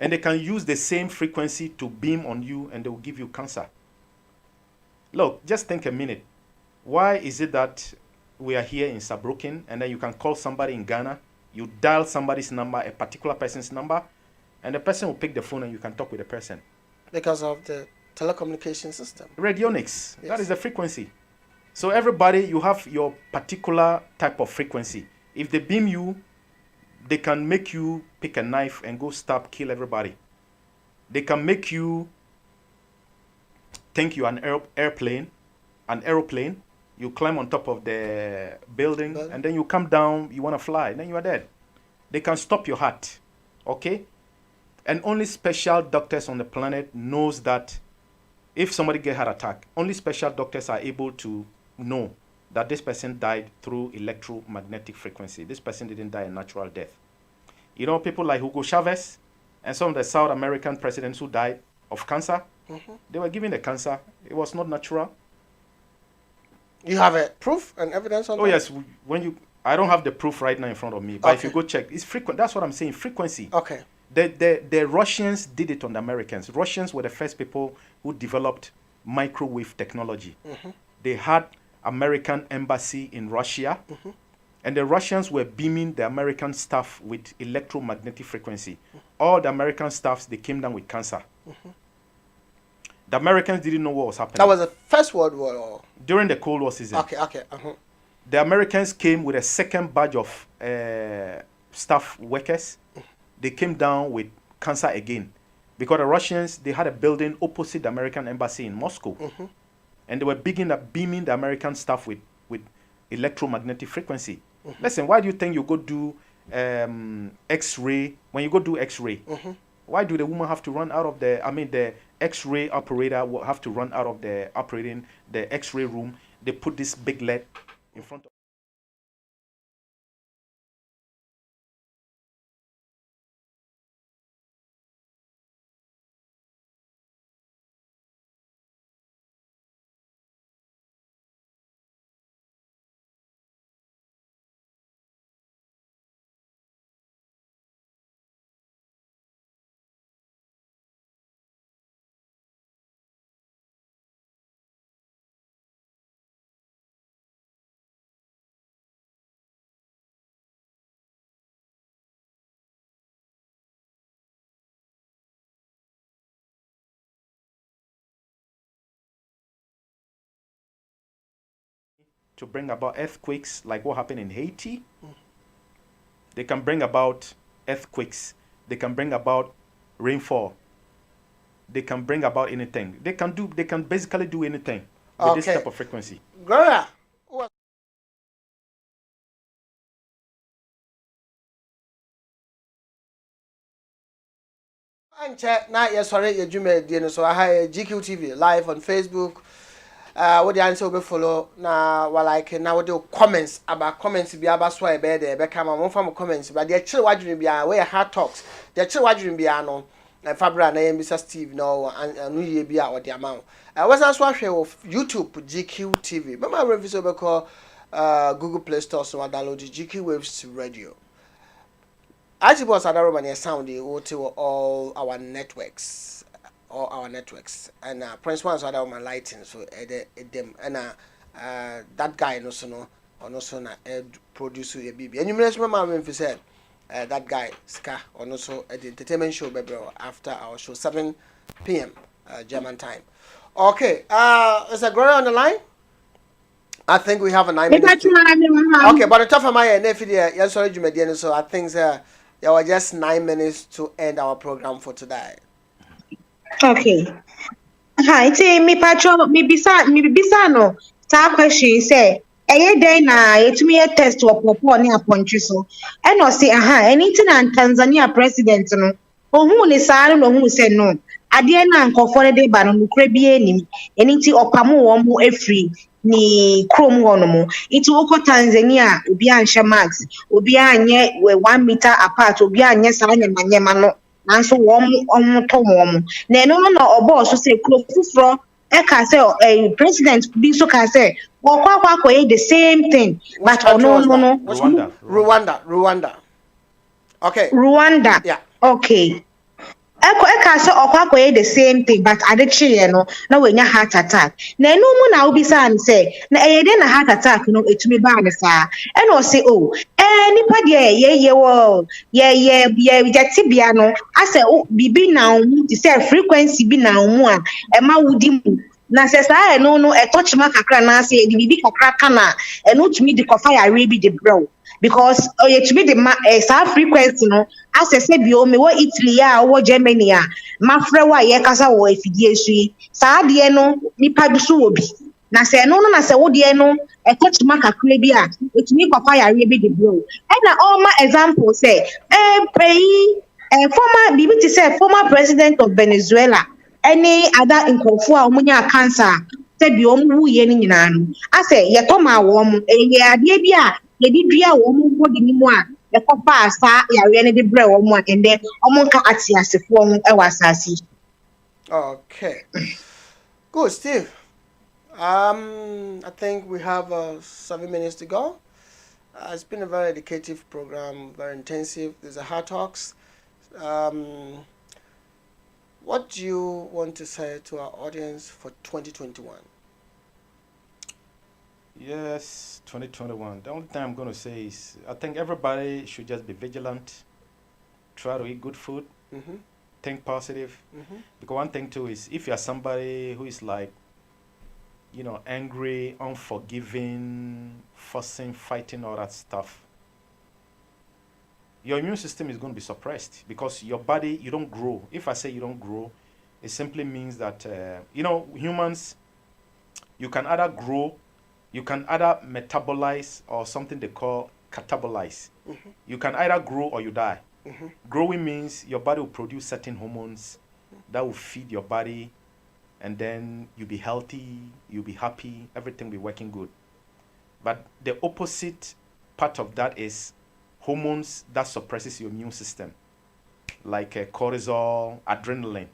And they can use the same frequency to beam on you, and they will give you cancer. Look, just think a minute. Why is it that we are here in Saarbrücken, and then you can call somebody in Ghana, you dial somebody's number, a particular person's number, and the person will pick the phone and you can talk with the person? Because of the telecommunication system. Radionics. Yes. That is the frequency. So everybody, you have your particular type of frequency. If they beam you, they can make you pick a knife and go stab, kill everybody. They can make you think you're an aeroplane. You climb on top of the building, and then you come down, you want to fly, then you are dead. They can stop your heart, okay? And only special doctors on the planet knows that if somebody get heart attack, only special doctors are able to know that this person died through electromagnetic frequency. This person didn't die a natural death. You know, people like Hugo Chavez and some of the South American presidents who died of cancer, they were given the cancer. It was not natural. You have a proof and evidence on that? Oh yes, I don't have the proof right now in front of me, but if you go check, it's frequent. That's what I'm saying, frequency. Okay. The Russians did it on the Americans. Russians were the first people who developed microwave technology. They had American embassy in Russia, and the Russians were beaming the American staff with electromagnetic frequency. All the American staffs, they came down with cancer. The Americans didn't know what was happening. That was the First World War? Or? During the Cold War season. Okay. The Americans came with a second batch of staff workers. They came down with cancer again. Because the Russians, they had a building opposite the American embassy in Moscow. And they were beaming the American staff with electromagnetic frequency. Listen, why do you think you go do X-ray? When you go do X-ray, why do the woman have to run out of the X-ray operator will have to run out of the X-ray room? They put this big LED in front of to bring about earthquakes like what happened in Haiti. They can bring about earthquakes. They can bring about rainfall. They can bring about anything. They can basically do anything with this type of frequency. Gloria. Now, yes, sorry, you so I have GQ TV live on Facebook. What the answer will be follow now? Well, like now, what the comments about comments be about so I bear there. Become a from comments, but they're chill watching be where hard talks. They're chill watching be no. Fabra and Mr. Steve no and New Year be out what the amount. I was also watching of YouTube GQ TV. But my reviews over call Google Play Store so I download the GQ Waves Radio. As it was at Roman sound the all our networks. And Prince one's other my lighting so them and that guy no so no or no so na producer a baby. And you remember when said that guy Ska or also the entertainment show baby after our show 7 p.m. German time. Okay, is a Gloria on the line? I think we have a 9 minutes. Okay, but the top of my nephew there, yes, sorry, you made so I think There were just 9 minutes to end our program for today. Okay. Hi, say me patro me bisa no. Sa question say eye den na yetumi ye test opopo ne apontwe so. E no say anything and Tanzania president no. Ohun ni saa no ohun say no. Ade na nkofo ne de ba no nukre bi enim. Eniti opamo wo mu afri ni krom ho no mo. Iti woko Tanzania obi anhye max, obi anye 1 meter apart, obi anye saa nyama no. Nanso wɔn tɔ wɔn na ɛno no na ɔbɔɔ so sɛ kuro foforɔ ɛka sɛ president bi nso ka sɛ wɔkɔ akɔyɛ the same thing but ɔno no Rwanda. Okay. Rwanda. Yeah. Okay. Eka sɛ ɔkɔ akɔyɛ the same thing but ade kyeeɛ no na wanya heart attack na ɛno mu na wobisa ne sɛ na ɛyɛ dɛn na heart attack no ɛtumi baa ne saa ɛna ɔse nipa deɛ yɛte bia no asɛ biribi na wo mu te sɛ frequency bi na wo mu a ɛma wodi mu na sɛ saa ɛno no ɛtɔ kyema kakra na sɛ yɛde biribi kakra ka na ɛno tumi de kɔfa yareɛ bi de brɛ wo because yɛtumi de saa frequency no asɛ sɛ bio mewɔ Italy a wɔwɔ Germany a mafrɛ wo a yɛkasa wɔ afidie so yi saa deɛ no nipa bi so wɔ bi na sɛ ɛno no na sɛ wo deɛ no ɛtɔ kyema kakra bi a ɛtumi kɔfa yareɛ bi de brɛ wo ɛna ɔma example sɛ former bibi te sɛ former president of Venezuela any other nkɔfo a wɔn nya cancer sɛ bi wɔn wuyɛ no nyinaa no asɛ yɛtɔ ma wɔn ɛyɛ adeɛ bi a yɛde dua wɔn body ni mu a yɛkɔfa saa yareɛ no de brɛ wɔn a ɛndɛ wɔn nka ate asefoɔ ho ɛwɔ asase. Okay. Good, Steve. I think we have 7 minutes to go. It's been a very educative program, very intensive. There's a hard talks. What do you want to say to our audience for 2021? Yes, 2021. The only thing I'm going to say is I think everybody should just be vigilant, try to eat good food, think positive. Because one thing too is if you're somebody who is like, angry, unforgiving, fussing, fighting, all that stuff, your immune system is going to be suppressed because your body, you don't grow. If I say you don't grow, it simply means that, humans, you can either grow, you can either metabolize or something they call catabolize. You can either grow or you die. Growing means your body will produce certain hormones that will feed your body, and then you'll be healthy, you'll be happy, everything will be working good. But the opposite part of that is hormones that suppresses your immune system, like cortisol, adrenaline,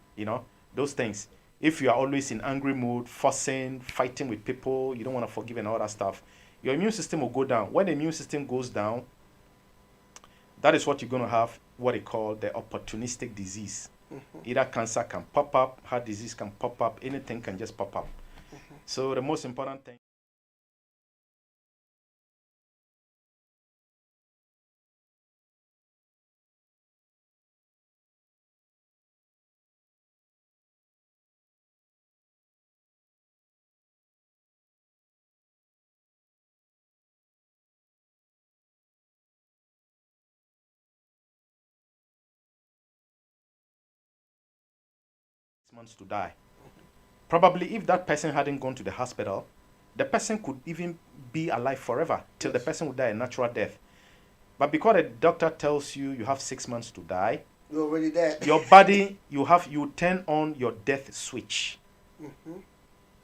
those things. If you are always in angry mood, fussing, fighting with people, you don't want to forgive and all that stuff, your immune system will go down. When the immune system goes down, that is what you're going to have, what they call the opportunistic disease. Either cancer can pop up, heart disease can pop up, anything can just pop up. So the most important thing months to die. Probably if that person hadn't gone to the hospital, the person could even be alive forever till the person would die a natural death. But because the doctor tells you you have 6 months to die, you're already dead. Your body, you turn on your death switch.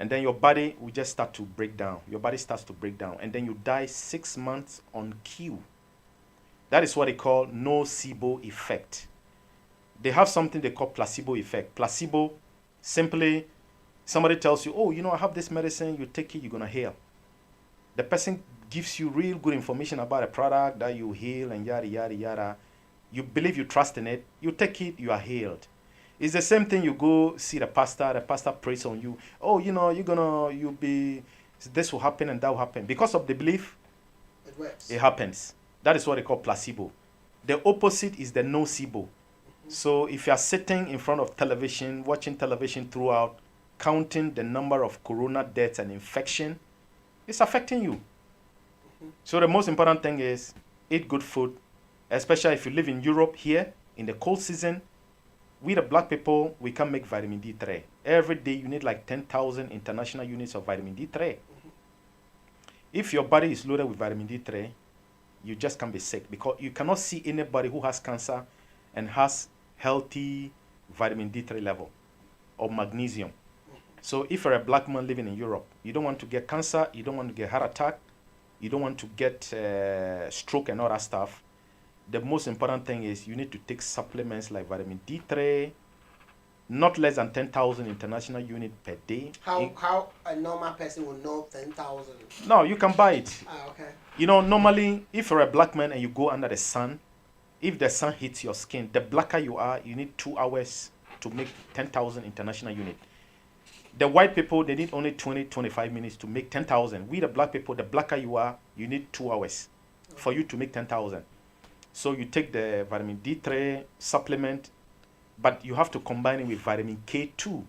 And then your body will just start to break down. Your body starts to break down. And then you die 6 months on cue. That is what they call nocebo effect. They have something they call placebo effect. Placebo, simply, somebody tells you, I have this medicine, you take it, you're going to heal. The person gives you real good information about a product that you heal and yada, yada, yada. You believe, you trust in it, you take it, you are healed. It's the same thing. You go see the pastor prays on you. You'll be, this will happen and that will happen. Because of the belief, It works. it happens. That is what they call placebo. The opposite is the nocebo. So if you are sitting in front of television, watching television throughout, counting the number of corona deaths and infection, it's affecting you. So the most important thing is eat good food, especially if you live in Europe here in the cold season. We the black people, we can make vitamin D3. Every day you need like 10,000 international units of vitamin D3. If your body is loaded with vitamin D3, you just can't be sick, because you cannot see anybody who has cancer and has healthy vitamin D3 level or magnesium. So if you're a black man living in Europe, you don't want to get cancer, you don't want to get heart attack, you don't want to get stroke and all that stuff. The most important thing is you need to take supplements like vitamin D3, not less than 10,000 international units per day. How a normal person will know 10,000? No, you can buy it. Okay. You know, normally, if you're a black man and you go under the sun, if the sun hits your skin, the blacker you are, you need 2 hours to make 10,000 international units. The white people, they need only 20-25 minutes to make 10,000. We the black people, the blacker you are, you need 2 hours for you to make 10,000. So you take the vitamin D3 supplement, but you have to combine it with vitamin K2,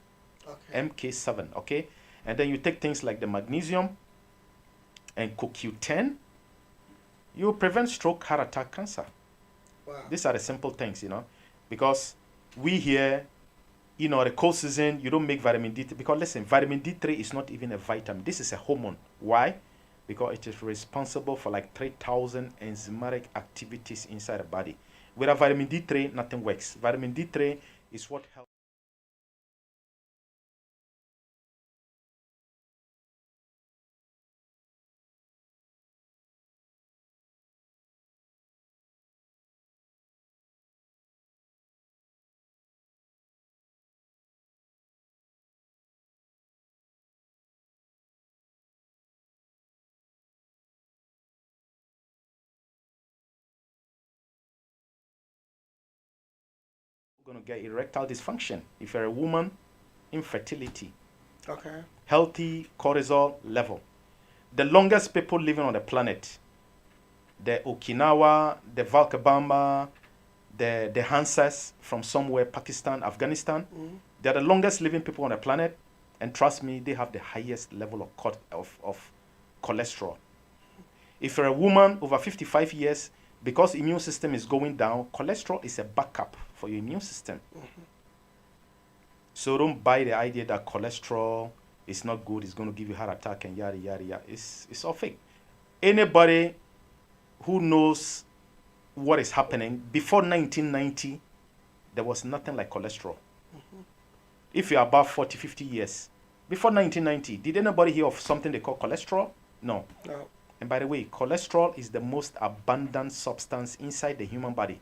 okay. MK7, okay? And then you take things like the magnesium and CoQ10. You prevent stroke, heart attack, cancer. Wow. These are the simple things, you know, because we here, you know, the cold season, you don't make vitamin D3, because listen, vitamin D3 is not even a vitamin. This is a hormone. Why? Because it is responsible for like 3,000 enzymatic activities inside the body. Without vitamin D3, nothing works. Vitamin D3 is what helps. Going to get erectile dysfunction. If you're a woman, infertility. Okay. Healthy cortisol level. The longest people living on the planet, the Okinawa, the Valkabamba, the Hansas from somewhere, Pakistan, Afghanistan, they're the longest living people on the planet, and trust me, they have the highest level of cholesterol. If you're a woman over 55 years, because immune system is going down, cholesterol is a backup for your immune system. So don't buy the idea that cholesterol is not good, it's going to give you heart attack and yada, yada, yada. It's all fake. Anybody who knows what is happening, before 1990, there was nothing like cholesterol. If you're above 40, 50 years, before 1990, did anybody hear of something they call cholesterol? No. No. And by the way, cholesterol is the most abundant substance inside the human body.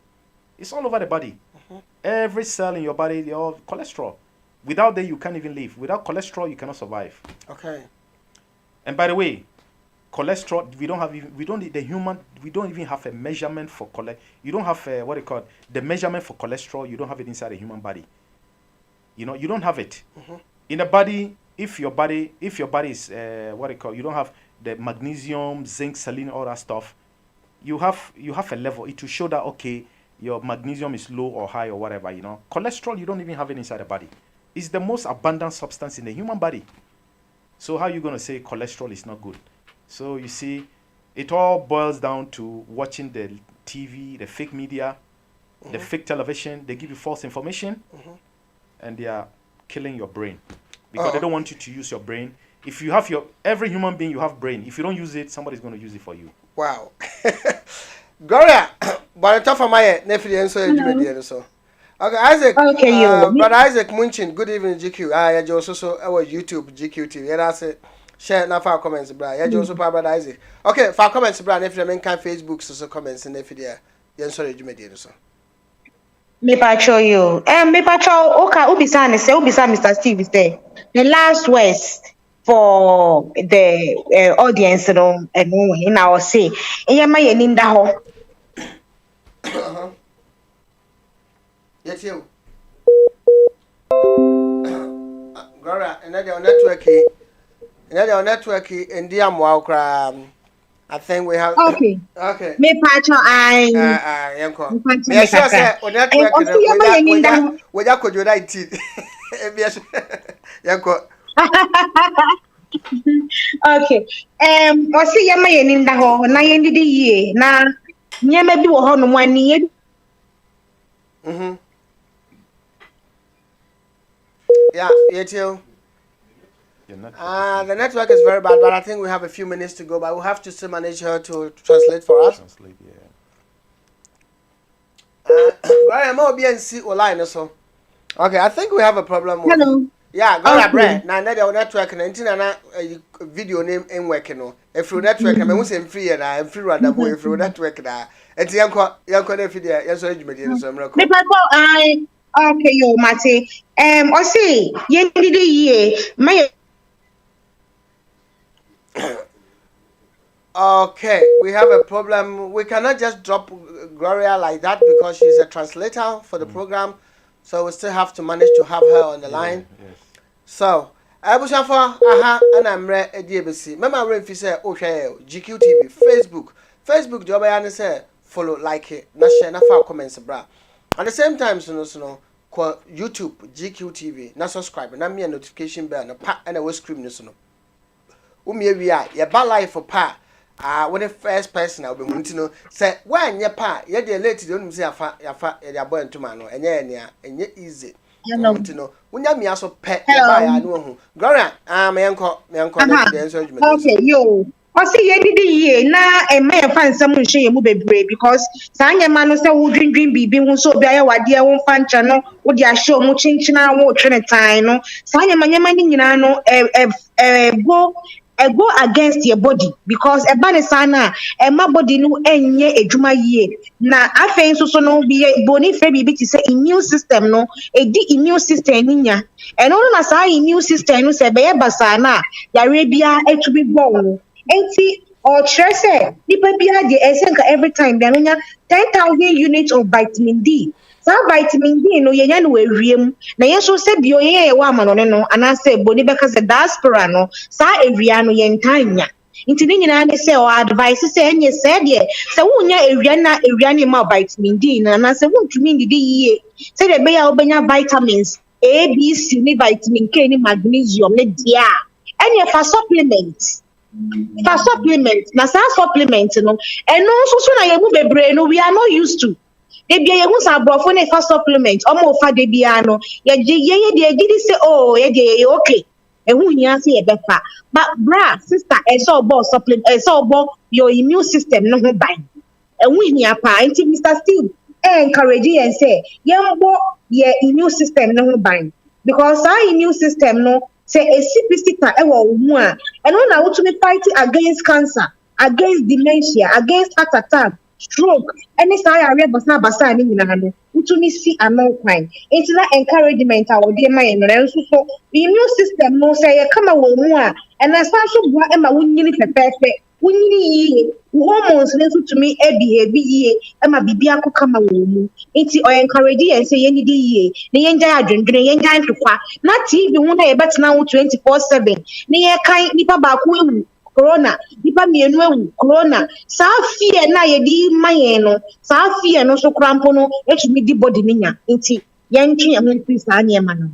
It's all over the body. Every cell in your body, they all cholesterol. Without that, you can't even live. Without cholesterol, you cannot survive. Okay. And by the way, cholesterol, we don't even have a measurement for cholesterol. You don't have the measurement for cholesterol. You don't have it inside the human body. You know, you don't have it. In the body. If your body is you don't have the magnesium, zinc, selenium, all that stuff, you have a level. It will show that, okay, your magnesium is low or high or whatever, you know. Cholesterol, you don't even have it inside the body. It's the most abundant substance in the human body. So how are you going to say cholesterol is not good? So you see, it all boils down to watching the TV, the fake media, the fake television. They give you false information, and they are killing your brain. Because they don't want you to use your brain. If you have every human being, you have brain. If you don't use it, somebody's going to use it for you. Wow. Gloria, but the top of my nephew and so. Okay, Isaac. Okay, Brother Isaac Munchin. Good evening, GQ. Yeah, just also our YouTube GQ TV. Yeah, that's it. Share now for comments, brother. Yeah, just also Brother Isaac. Okay, for comments, brother. If you make Facebook, so comments and if you there, yeah, sorry, you made it so. Me patrol you. Me patrol. Okay, Ubisa Mr. Steve is there. The last words for the audience, you know, and in our say, and my in the hall. Yes, you. Gloria, another networky, and dear Mwakra. I think we have. Okay. Okay. Me patrol, I. Yanko. Yes, sir. On network, we are could you write it? Yanko. Okay. Osi yama yeninda ho na yendi di ye na nyema bi wo ho no ani Yeah, too. The network is very bad, but I think we have a few minutes to go. But we'll have to still manage her to translate for us. Translate, yeah. I'm OBNC online so. Okay, I think we have a problem with. Hello. Yeah, go ahead. Now, the network and video name ain't working. No, if your network, I mean, who's in free and I'm free random way if your network. It's young video. Yes, I okay, yo, Mate. I say, year, my. Okay, we have a problem. We cannot just drop Gloria like that because she's a translator for the program. So we still have to manage to have her on the line. Yes. So, I was for and I'm ready at DBC. Remember, if you say, okay, GQ TV, Facebook, job I say, follow, like it, not share, not file comments, bra. At the same time, call YouTube, GQ TV, not subscribe, and I'm me a notification bell, and a pat and a west screen, we are, your bad life for pa. When the first person I'll be wanting to know, say, when your pa, you're the lady, don't say, you're born to man, and you're easy. You know, when you're me also pet, I know. Gloria, my uncle, okay, yo. I see ye na a may find someone share mu bebre because Sanya man say wo dream be so be aye wade won fan channel wo dia show mu chinchina wo twene tan no Sanya manyama ni nyina no go against your body because e ba ne sana e ma body no enye adwuma yie na afei so no be boni fe bi ti say immune system no e di immune system ni nya e no na sa immune system no se be ye basa na yare bia etubi bo enti or say nipa bia de esenka every time they nya 10,000 units of vitamin D. Sa vitamin D no yenya no awiem na yeso se bio ye wa amano no anase boni beka se diaspora no sa awia no yentanya nti ni nyina ne se o advice se enye se de se wunya awia ne ma vitamin D na anase wuntumi ndidi yie se de be ya obenya vitamins A B C ni vitamin K ni magnesium ne dia enye fa supplements na sa supplement no eno so na yemu bebre no we are not used to ebia ye hu sa brofo na fa supplement omo fa de bia no ye de gidi say oh ye de okay ehu nya say ye befa but bra sister so about supplement so about your immune system no ho ban ehu nya pa nti Mr. Steve encourage and say ye mbo ye immune system no ho ban because our immune system no say a CPC ewo mu a eno na wo to me fight against cancer, against dementia, against heart attack, stroke, any say area basa ni nyina no wo to me see amount kwan enti na encouragement a wo de ma ye no so immune system no say ye kama wo mu a ena sa so bua e ma wo nyini pepepe wo nyini yi hormones ne so to me e behave yi e ma bibia ko kama wo mu enti o encourage ye say ye ni di yi ne ye nja adwendwene ye nja ntwa na TV hu na ye betena wo 24/7 ne ye kan nipa ba ko ewu corona nipa mienu ewu corona sa fie na ye di maye no sa fie no so krampo no etumi di body ninya enti ye ntwe am ntwi sa anya ma no.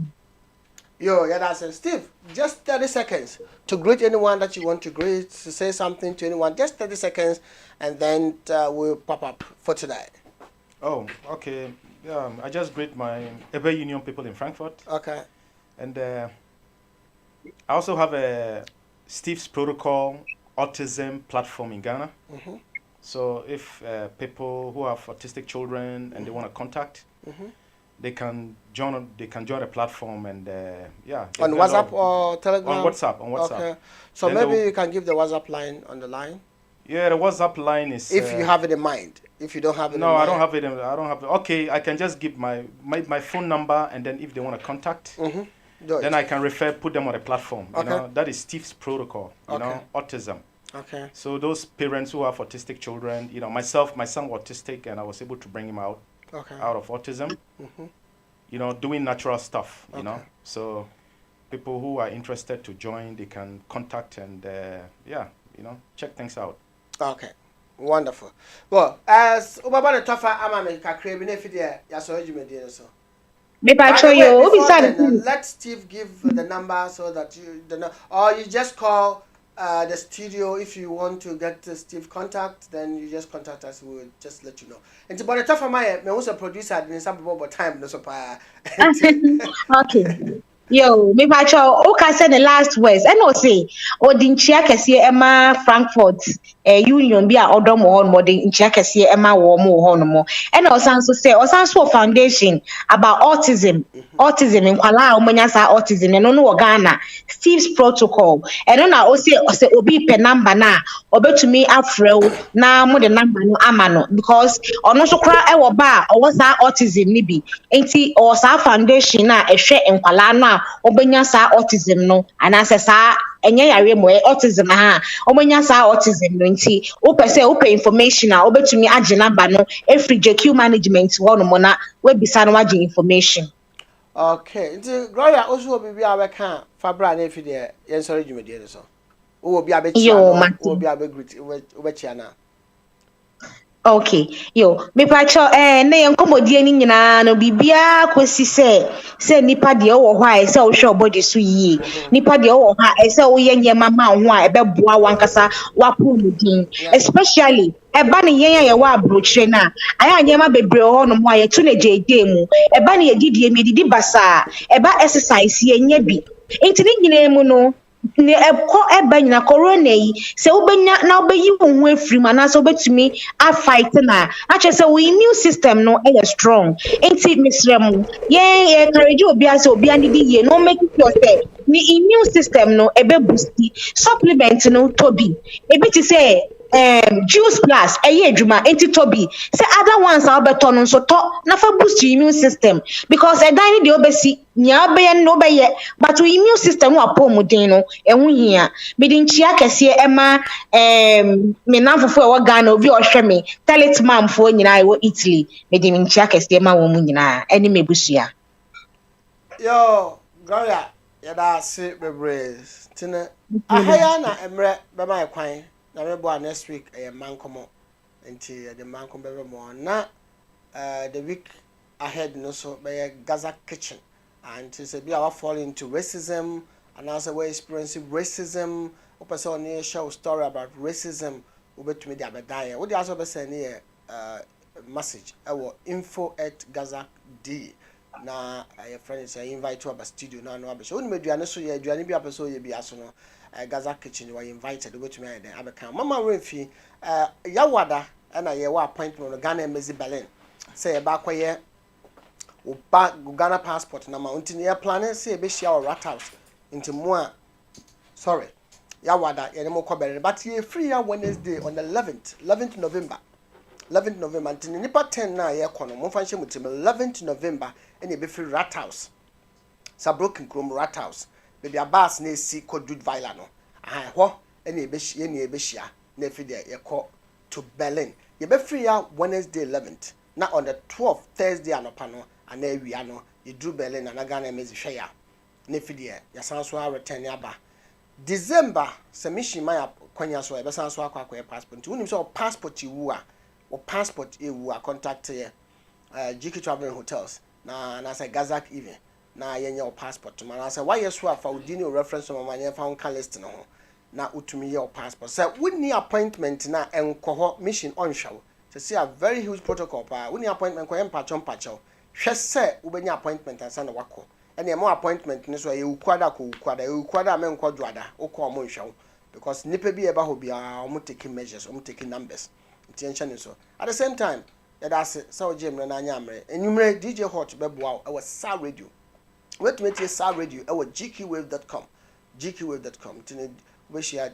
Yo, yeah, that's it. Steve, just 30 seconds to greet anyone that you want to greet, to say something to anyone. Just 30 seconds, and then we'll pop up for today. Oh, okay. I just greet my Ever Union people in Frankfurt. Okay. And I also have a Steve's Protocol autism platform in Ghana. So if people who have autistic children and they want to contact, they can join the platform and on WhatsApp or Telegram. On WhatsApp. Okay. So then maybe you can give the WhatsApp line on the line. Yeah, the WhatsApp line is. If you have it in mind. If you don't have it. No, I don't have it. I don't have it. Okay, I can just give my phone number, and then if they want to contact, then I can put them on the platform. You know, that is Steve's Protocol. You know, autism. Okay. So those parents who have autistic children, you know, my son autistic, and I was able to bring him out of autism. You know, doing natural stuff. You know, so people who are interested to join, they can contact and check things out. Okay. Wonderful. Well, as Obaa Tofa Amame Kakre Benefit, so. Let Steve give the number so that you or you just call the studio. If you want to get Steve contact, then you just contact us. We will just let you know. And by the time for my, me also producer, then some people time no so Okay. Yo, me pacho o ka say the last words. And no say o di nchia kese Emma Frankfurt union bi a odom ho no di nchia kese Emma wo mo ho no mo. And o san so say o san so foundation about autism. Autism in kwala o manya sa autism no no Ghana. Steve's protocol. And no na o say obi pe number na obetumi afrew na mo the number no ama no because ono so kra e wo ba o sa autism ni bi. Enti o sa foundation na ehwe nkwala no a obenya sa autism no anase sa enye yare mo autism ha obenya sa autism no nti o pese o pay information a obetumi age number no every JQ management wo no mo na we bisa no age information. Okay, nti Gloria also obi bia we kan fabra na efi de yen sorry dwumedie no so. Wo obi abechia no, wo obi abegreet wo bechia na. Okay, yo, me pacho na yen komodie ni nyina no bibia kwesi se nipa de wo ho a se wo hwe body so yie. Nipa de wo ho a se wo ye nyema ma ho a ebeboa wankasa wapo mudin. Especially eba ne yen ye wa abrochire na aya nyema bebre ho no mo a ye tu na jeje mu. Eba ne ye didie me didi basa. Eba exercise ye nya bi. Enti ni nyina mu no ne eba nyina corona yi se ubenya na obeyi wo hu afiri mana se obetumi a fight na ache se we immune system no e strong enti misrem ye encourage obi ase obi andidi ye no make sure say ni immune system no ebe boost supplement no tobi ebi ti say juice plus eye adwuma enti tobi say other ones are better no so to na fa boost your immune system because e dan ni de obesi nya be no be ye but your immune system wa pomuden no ehun hia be di nchia kese ema me nanfofo e wo Ghana obi ohwe me talisman fo nyina e wo Italy me di nchia kese ema wo mu nyina eni mebusua Yo Gloria ya da se bebre tine ahaya na emre be mai kwan na me bo next week mankomo nti the mankom be mo na the week ahead no so be Gaza kitchen and say be our fall into racism and also we experiencing racism o person on show story about racism obetumi dia bedan we dey also be say near message info@gaza.d na your friend say invite to our studio na no abesho oni meduane so ye aduane bi apeso ye bi aso no Gaza kitchen you are invited obetumi ayi den abeka mama remfi yawada na ye wa appointment no Ghana Embassy Berlin say ye ba kwaye Obaa Ghana passport na ma unti ne plan say e be share our rat house into mo sorry yawada ye ne mo kobere but ye free ya Wednesday on the 11th November until nipa 10 na ye kono mo fa hye mutim 11th November and ye be free rat house sa broken chrome rat house be dia bus na esi kodud villa no ho and ye be hia na fi de ye ko to Berlin ye be free ya Wednesday 11th na on the 12th Thursday anopa no ana awia no ye drew Berlin na Ghana Embassy hwe ya na fi de ya san so return aba December submission my kwanya so e be san so akwa passport unim so passport wu a or passport ewu a contact GK Traveling Hotels na say Gaza even na yenye o passport man na say why you so afa udini o reference no man fa on list no na utumi your passport say woni appointment na enkoho mission on show to see a very huge protocol pa woni appointment ko empachon hwe say ubenya appointment ansa na wako ene mo appointment ni so ye ukwada me nkwadwada ukọ mo nhwe because nipa bi eba ho bia o mo taking measures o mo taking numbers intention so at the same time that's so Jim na anya amre enumre DJ Hot beboa e was Star Radio wait me tie Star Radio e was gqwave.com tin we share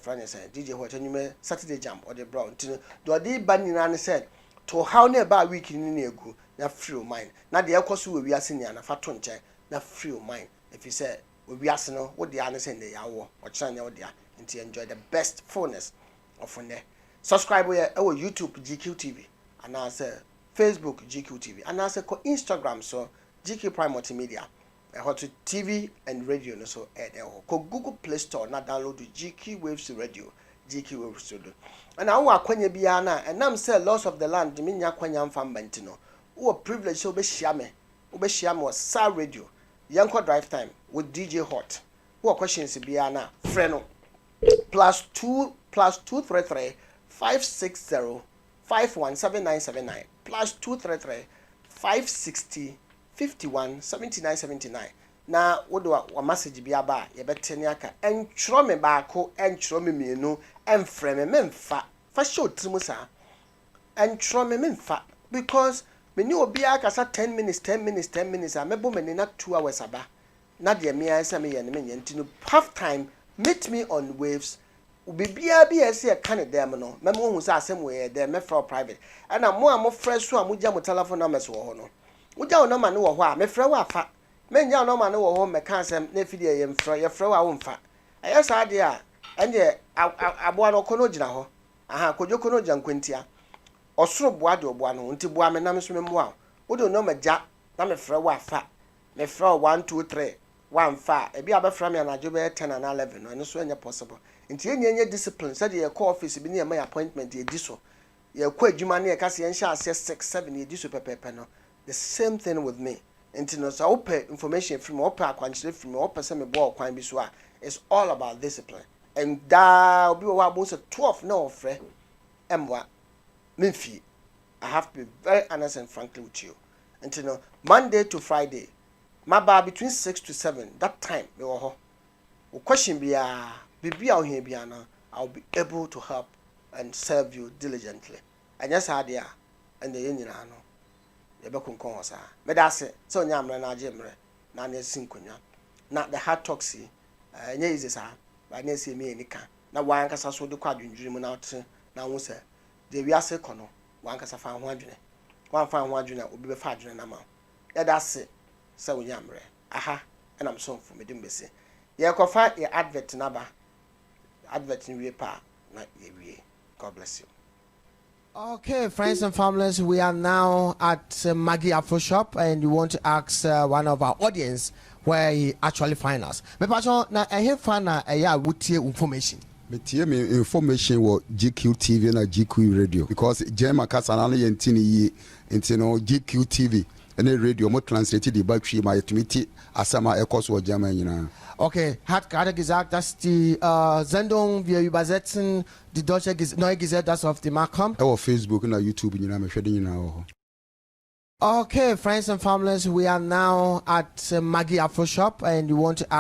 friend say DJ Hot enumre Saturday Jam or the brown tin do the banina ne said to how na ba week ni na egu na free mind na de ekoso we wiase ni na fa to nche na free mind if you say we wiase no wo de ane say na yawo o kira nya wo de nti enjoy the best fullness of one day. Subscribe here our YouTube GQ TV and also Facebook GQ TV and also Instagram so GQ Prime Multimedia to TV and radio no so ko Google Play Store na download the GQ Waves Radio GQ Waves Radio and our akwanya bia na and am say loss of the land me nya kwanya mfamba ntino wo privilege so be share me was Star Radio yanko drive time with DJ Hot wo questions bia na frɛ no +2 +233 560 517979 +233 560 517979. Na wodo wa message bi aba ye betene aka entro me baako entro me mienu emfrɛ me memfa fa show trimu sa entro me memfa because me ni obi aka sa 10 minutes a mebo me na 2 hours aba na de me ansa me ye ne me ntino half time meet me on waves ubibia bi ese e kan dem no memo hu sa asem we dem me fra private ana mo a mo fresh so a mo gya mo telephone numbers wo ho no wo gya wo number ne wo ho a me fra wo afa menja no ma ne wo ho me kan sem na fidie ye mfra ye fra wa wo mfa aye sa de a ende aboa no kono gina ho aha kojo kono gya nkwantia osoro boa de oboa no nti boa me na me so me moa wo do no magya na me fra wa afa me fra 1 2 3 1 fa e bi abefra me anajo be 10 and 11 no so enya possible nti enye discipline said ye call office bi ne my appointment ye di so ye kwa adwuma ne ye ka se yen 6 7 ye di so pepepe no the same thing with me. Nti no so open information from open akwanchire from open say me boy kwan bi so a it's all about discipline and da obi wa about 12 no ofre emwa memfi. I have to be very honest and frankly with you. Nti no Monday to Friday my bar between 6 to 7 that time me wo ho o question bia bibia o here bia na I'll be able to help and serve you diligently. And yes I dia and the nyina no yebekunkon ho sa me da se so nya amre na age mre na na sinkonya na the hard toxi nya easy sa ba na se me enika na wan kasa so de kwa dwundwiri mu na ote na wo se de wi ase kono wan kasa fa ho adwene wan fa ho adwene obi be fa adwene na ma ya da se wo nya amre aha na mso mfu me dim bese ye kofa ye advert na ba advert ni we pa na ye wie. God bless you. Okay, friends and families, we are now at Maggie Afro Shop, and we want to ask one of our audience where he actually find us. Me passion na here find wutie information. Metie me information wo GQ TV na GQ radio because Jema Kasana na yentini yi entino GQ TV ene radio mo translate the back ma yetumiti asama ekos wo Jema nyina. Okay, hat gerade gesagt, dass die Sendung wir übersetzen die deutsche neue Gesetz das auf die Markt kommt. Auf Facebook und YouTube nyina me hwede nyina. Okay, friends and families, we are now at Maggie Afro Shop, and we want to ask